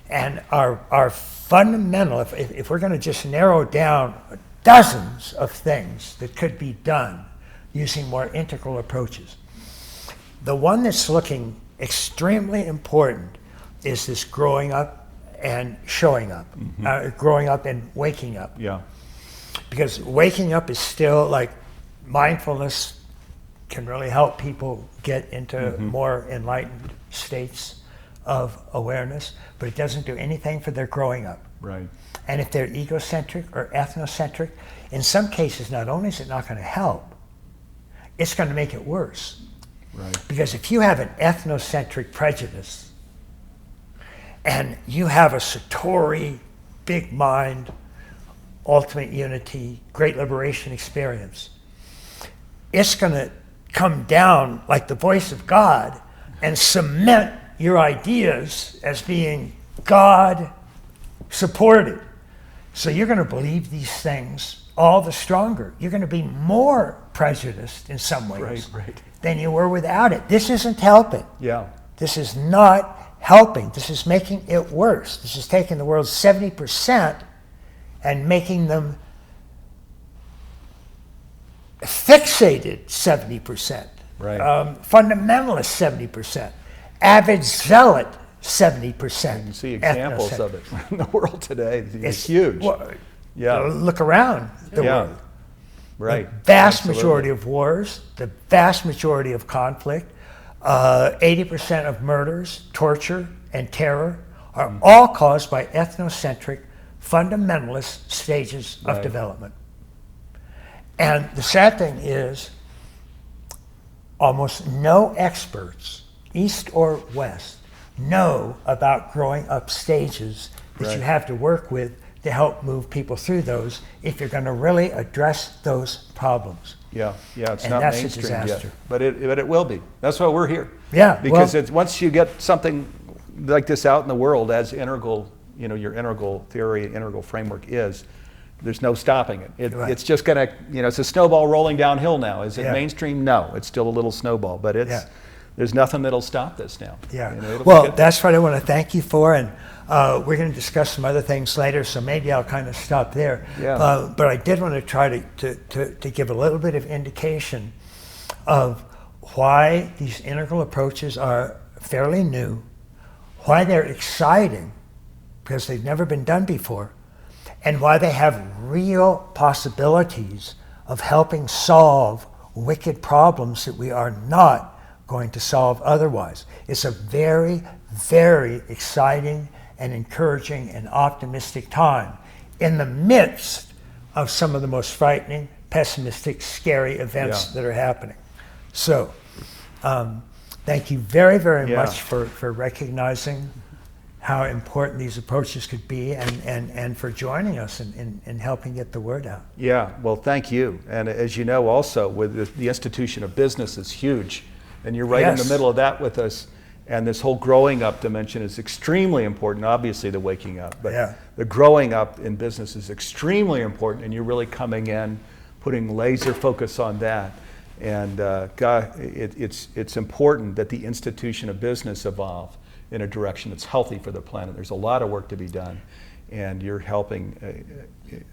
And our fundamental, if we're going to just narrow down dozens of things that could be done using more integral approaches, the one that's looking extremely important is this growing up and showing up, growing up and waking up. Yeah. Because waking up is still like mindfulness can really help people get into more enlightened states of awareness, but it doesn't do anything for their growing up. Right. And if they're egocentric or ethnocentric, in some cases, not only is it not going to help, it's going to make it worse. Right. Because if you have an ethnocentric prejudice, and you have a Satori, big mind, ultimate unity, great liberation experience, it's going to come down like the voice of God and cement your ideas as being God supported. So you're going to believe these things all the stronger. You're going to be more prejudiced in some ways than you were without it. This isn't helping. Yeah. This is not helping. This is making it worse. This is taking the world's 70% and making them fixated 70%, Right. Fundamentalist 70%, avid zealot 70%. You can see examples of it in the world today. It's huge. Well, Yeah. Look around the world. Right. The vast Absolutely. majority of wars, the vast majority of conflict, 80% of murders, torture, and terror are all caused by ethnocentric, fundamentalist stages of development. And the sad thing is, almost no experts, East or West, know about growing up stages that you have to work with to help move people through those if you're going to really address those problems. Yeah, it's And not that's a mainstream yet, disaster. but it will be. That's why we're here. Yeah, because well- it's, once you get something like this out in the world as integral, your integral theory, integral framework is, there's no stopping it. It's just going to, it's a snowball rolling downhill now. Is it mainstream? No, it's still a little snowball, but there's nothing that'll stop this now. Yeah. It'll Well, be good. that's what I want to thank you for, and we're going to discuss some other things later, so maybe I'll kind of stop there. Yeah. But I did want to try to give a little bit of indication of why these integral approaches are fairly new, why they're exciting, because they've never been done before, and why they have real possibilities of helping solve wicked problems that we are not going to solve otherwise. It's a very, very exciting and encouraging and optimistic time in the midst of some of the most frightening, pessimistic, scary events that are happening. So, thank you very, very much for recognizing how important these approaches could be and for joining us and helping get the word out. Yeah, well, thank you. And as you know, also, with the institution of business is huge. And you're right in the middle of that with us. And this whole growing up dimension is extremely important. Obviously, the waking up, but the growing up in business is extremely important. And you're really coming in, putting laser focus on that. And God, it's important that the institution of business evolve in a direction that's healthy for the planet. There's a lot of work to be done, and you're helping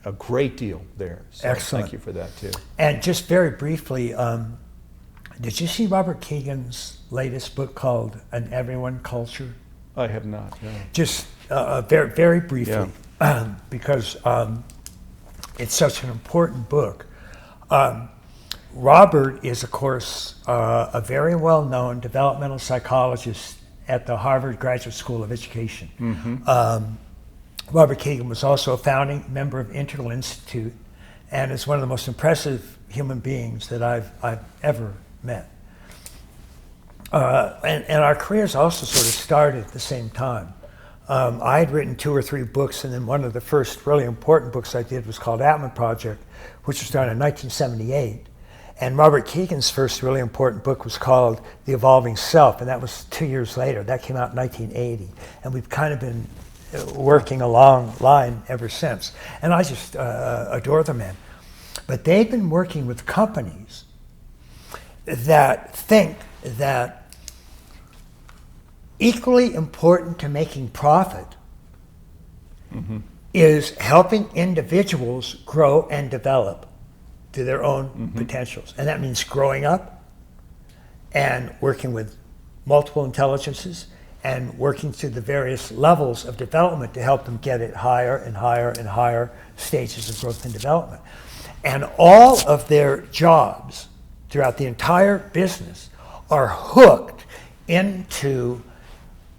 a great deal there. So excellent. Thank you for that too. And just very briefly, did you see Robert Keegan's latest book called An Everyone Culture? I have not. No. Just very, very briefly, because it's such an important book. Robert is, of course, a very well-known developmental psychologist at the Harvard Graduate School of Education. Robert Keegan was also a founding member of Integral Institute and is one of the most impressive human beings that I've ever met. And our careers also sort of started at the same time. I had written 2 or 3 books, and then one of the first really important books I did was called Atman Project, which was done in 1978. And Robert Keegan's first really important book was called The Evolving Self, and that was 2 years later. That came out in 1980. And we've kind of been working along line ever since. And I just adore the man. But they've been working with companies that think that equally important to making profit is helping individuals grow and develop to their own potentials. And that means growing up and working with multiple intelligences and working through the various levels of development to help them get it higher and higher and higher stages of growth and development. And all of their jobs throughout the entire business are hooked into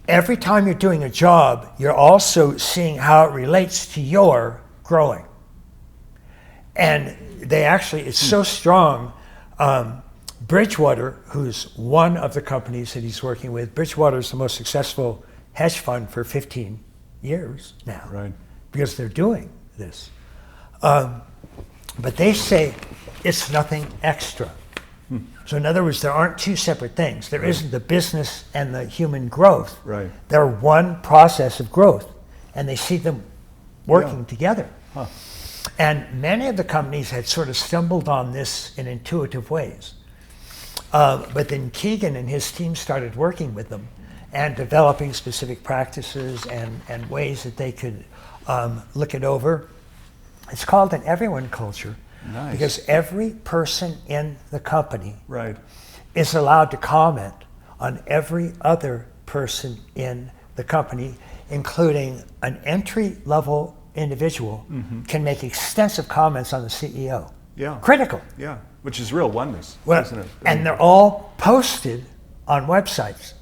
every time you're doing a job, you're also seeing how it relates to your growing. And they actually, it's so strong. Bridgewater, who's one of the companies that he's working with, Bridgewater is the most successful hedge fund for 15 years now, Right. because they're doing this. But they say it's nothing extra. So in other words, there aren't two separate things. There isn't the business and the human growth. Right. They're one process of growth, and they see them working together. Huh. And many of the companies had sort of stumbled on this in intuitive ways. But then Keegan and his team started working with them and developing specific practices and ways that they could look it over. It's called an everyone culture. Nice. Because every person in the company Right. is allowed to comment on every other person in the company, including an entry-level individual can make extensive comments on the CEO. Yeah. Critical. Yeah. Which is real oneness, Well, isn't it? and they're all posted on websites.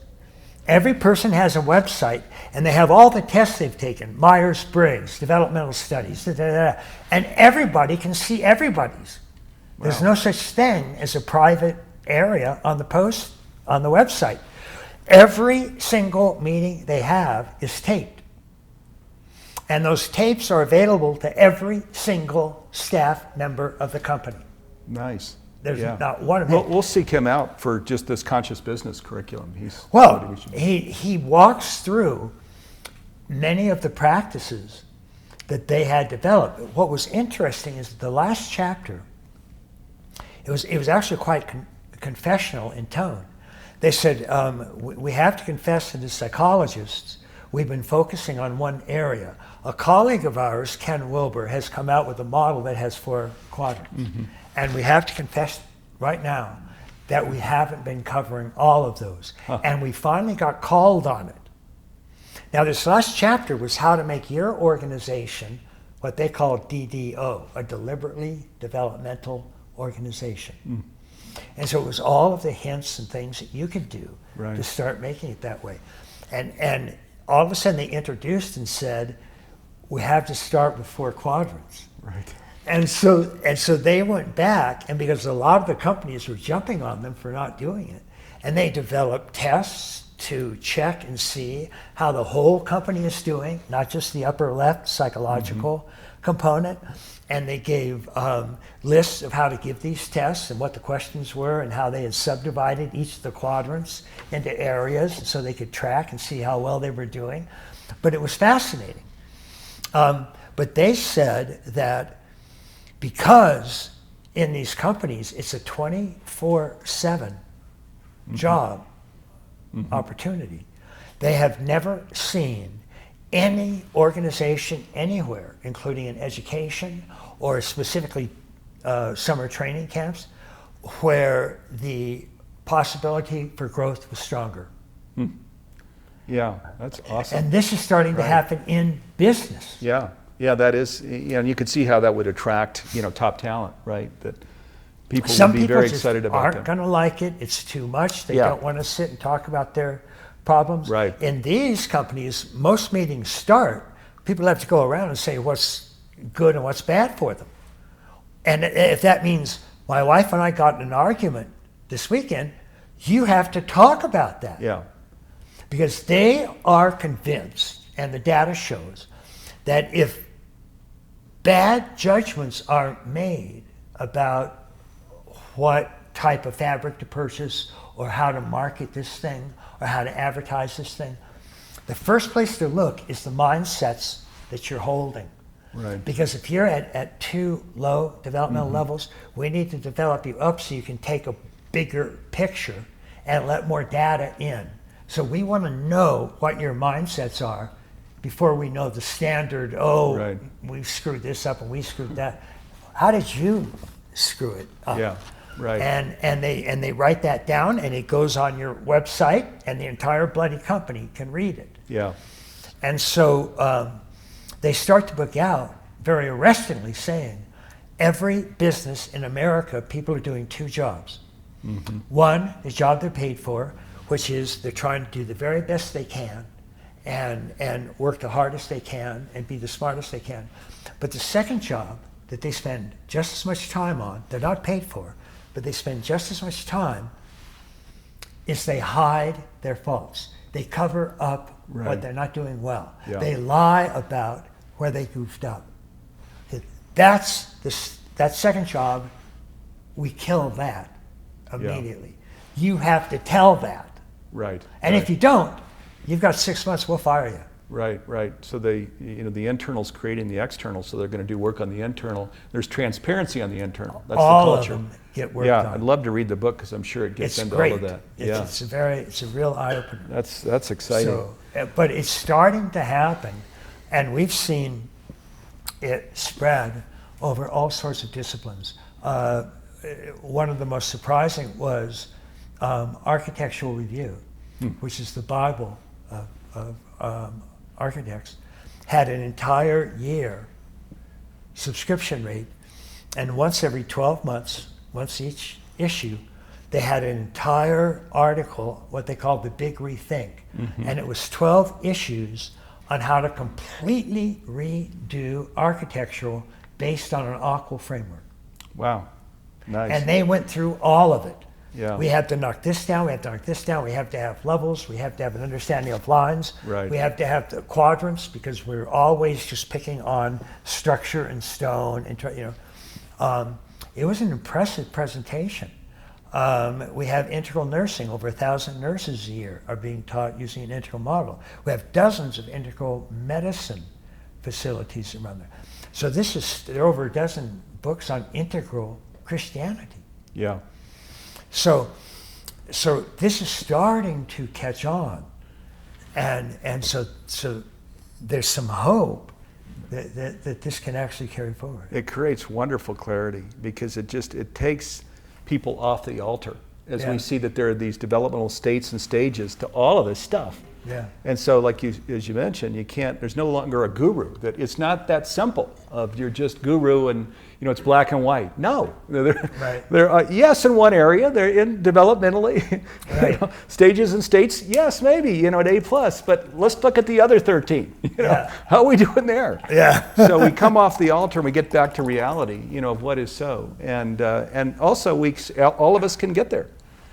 Every person has a website, and they have all the tests they've taken, Myers-Briggs, developmental studies, and everybody can see everybody's. There's Wow. no such thing as a private area on the post on the website. Every single meeting they have is taped. And those tapes are available to every single staff member of the company. Nice. There's Yeah. not one of them. We'll seek him out for just this conscious business curriculum. He's Well, somebody we should- he walks through many of the practices that they had developed. What was interesting is the last chapter, it was actually quite confessional in tone. They said, we have to confess that as psychologists, we've been focusing on one area. A colleague of ours, Ken Wilber, has come out with a model that has 4 quadrants. And we have to confess right now that we haven't been covering all of those. And we finally got called on it. Now, this last chapter was how to make your organization what they call DDO, a deliberately developmental organization. And so it was all of the hints and things that you could do Right. to start making it that way. And all of a sudden they introduced and said, we have to start with 4 quadrants. Right. And so they went back, and because a lot of the companies were jumping on them for not doing it, and they developed tests to check and see how the whole company is doing, not just the upper left psychological component. And they gave lists of how to give these tests and what the questions were and how they had subdivided each of the quadrants into areas so they could track and see how well they were doing. But it was fascinating. But they said that because in these companies it's a 24/7 job opportunity, they have never seen any organization anywhere, including in education or specifically summer training camps, where the possibility for growth was stronger. Yeah, that's awesome. And this is starting to happen in business. Yeah, yeah, that is, and you could see how that would attract, top talent, right? That people Some would be people very just excited about aren't them. going to like it. It's too much. They Yeah. don't want to sit and talk about their problems. Right. In these companies, most meetings start, people have to go around and say what's good and what's bad for them. And if that means my wife and I got in an argument this weekend, you have to talk about that. Yeah, Because they are convinced, and the data shows, that if bad judgments are made about what type of fabric to purchase or how to market this thing or how to advertise this thing, the first place to look is the mindsets that you're holding. right. Because if you're at too low developmental levels, we need to develop you up so you can take a bigger picture and let more data in. So we want to know what your mindsets are before we know the standard, Right. we screwed this up and we screwed that. How did you screw it up? Yeah, right. And they write that down, and it goes on your website, and the entire bloody company can read it. Yeah, And so they start to book out very arrestingly saying, every business in America, people are doing 2 jobs. One, the job they're paid for, which is they're trying to do the very best they can and work the hardest they can and be the smartest they can. But the second job that they spend just as much time on, they're not paid for, but they spend just as much time, is they hide their faults. They cover up Right. what they're not doing well. Yeah. They lie about where they goofed up. That's that second job. We kill that immediately. You have to tell that. Right. And right. if you don't, you've got 6 months, we'll fire you. Right, right. So the internal's creating the external, so they're going to do work on the internal. There's transparency on the internal. That's All the culture. of them get work Yeah, done. I'd love to read the book because I'm sure it gets It's into great. all of that. It's a real eye opener. That's exciting. So, but it's starting to happen, and we've seen it spread over all sorts of disciplines. One of the most surprising was architectural review, which is the Bible of architects, had an entire year subscription rate, and once every 12 months, once each issue, they had an entire article, what they called the Big Rethink, and it was 12 issues on how to completely redo architectural based on an aqua framework. Wow, nice. And they went through all of it. Yeah. We have to knock this down, we have to knock this down, we have to have levels, we have to have an understanding of lines, Right. we have to have the quadrants, because we're always just picking on structure and stone. And it was an impressive presentation. We have integral nursing. Over 1,000 nurses a year are being taught using an integral model. We have dozens of integral medicine facilities around there. So there are over a dozen books on integral Christianity. Yeah. So this is starting to catch on, and so there's some hope that this can actually carry forward. It creates wonderful clarity because it takes people off the altar as we see that there are these developmental states and stages to all of this stuff. Yeah. And so, as you mentioned, there's no longer a guru. That it's not that simple of you're just guru and it's black and white. No, they're yes in one area. They're in developmentally Right. stages and states. Yes, maybe at A+, but let's look at the other 13. How are we doing there? Yeah. So we come off the altar and we get back to reality. Of what is so, and also all of us can get there.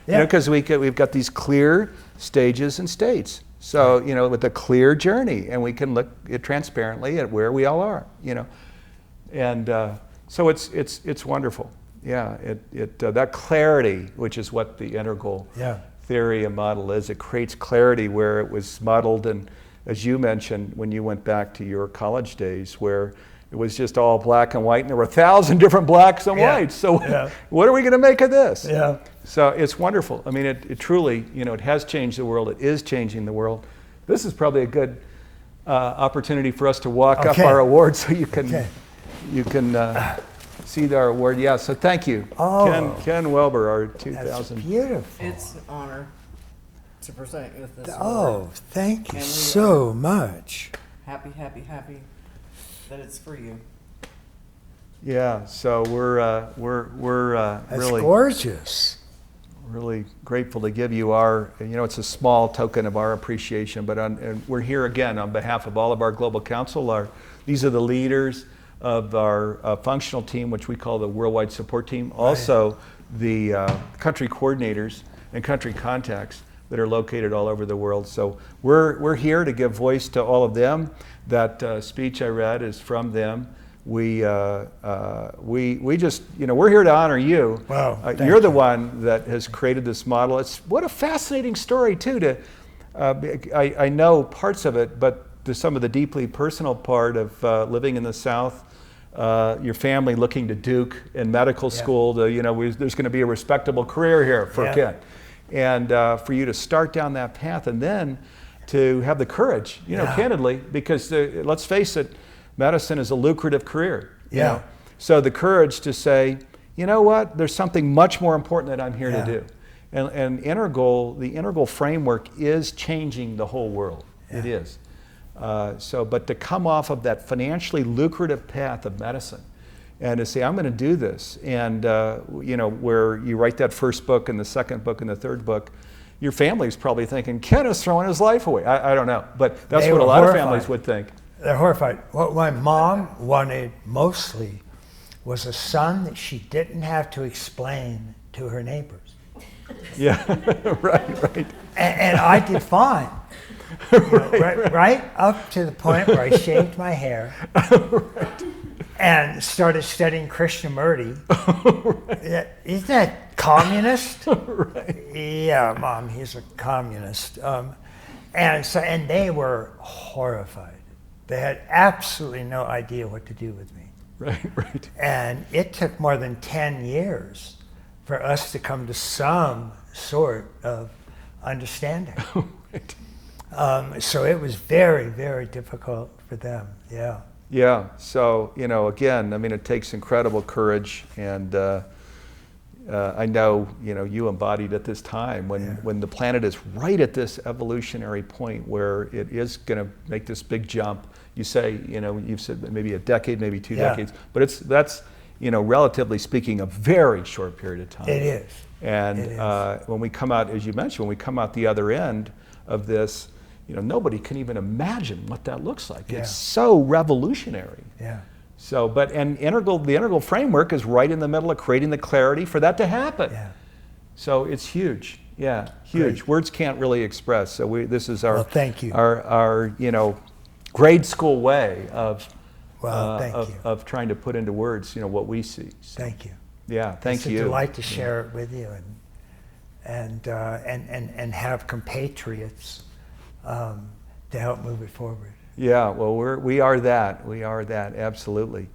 Yeah. Because we've got these clear stages and states. So, with a clear journey, and we can look transparently at where we all are, And so it's wonderful. Yeah, that clarity, which is what the integral theory and model is, it creates clarity where it was modeled, and as you mentioned, when you went back to your college days, where it was just all black and white, and there were 1,000 different blacks and whites. So what are we going to make of this? Yeah. So it's wonderful. I mean, it truly, it has changed the world. It is changing the world. This is probably a good opportunity for us to walk up our award, so you can see our award. Yeah. So thank you, Ken Wilber, our 2000. That's beautiful. It's an honor to present you with this award. Oh, thank you so much. Happy that it's for you. Yeah. So we're That's really gorgeous. really grateful to give you our, it's a small token of our appreciation, but and we're here again on behalf of all of our Global Council. These are the leaders of our functional team, which we call the Worldwide Support Team. Also, the country coordinators and country contacts that are located all over the world. So we're here to give voice to all of them. That speech I read is from them. We just, we're here to honor you. Wow, you're the one that has created this model. What a fascinating story too. I know parts of it, but some of the deeply personal part of living in the South, your family looking to Duke and medical school. There's going to be a respectable career here for Ken, and for you to start down that path, and then to have the courage, candidly, because let's face it. Medicine is a lucrative career. So the courage to say, you know what, there's something much more important that I'm here to do. And the integral framework is changing the whole world. It is. But to come off of that financially lucrative path of medicine and to say, I'm going to do this. And, where you write that first book and the second book and the third book, your family's probably thinking, Ken is throwing his life away. I don't know, but that's what a lot of families would think. They're horrified. What my mom wanted mostly was a son that she didn't have to explain to her neighbors. Yeah, right. And I did fine. right up to the point where I shaved my hair and started studying Krishnamurti. Isn't that communist? Yeah, Mom, he's a communist. And they were horrified. They had absolutely no idea what to do with me. Right. And it took more than 10 years for us to come to some sort of understanding. So it was very, very difficult for them. Yeah. Yeah. So, again, I mean, it takes incredible courage, and I know, you embodied at this time when the planet is right at this evolutionary point where it is going to make this big jump. You say, you've said maybe a decade, maybe 2 decades, but that's relatively speaking, a very short period of time. It is. And It is. when we come out, as you mentioned, when we come out the other end of this, nobody can even imagine what that looks like. Yeah. It's so revolutionary. Yeah. So, the integral framework is right in the middle of creating the clarity for that to happen. Yeah. So it's huge. Yeah, huge. Great. Words can't really express. So this is our Well, thank you. our grade school way of Thank you. of trying to put into words what we see. So, Thank you. yeah, thank you. It's a delight to share it with you and have compatriots to help move it forward. Yeah, well, we are that. We are that, absolutely.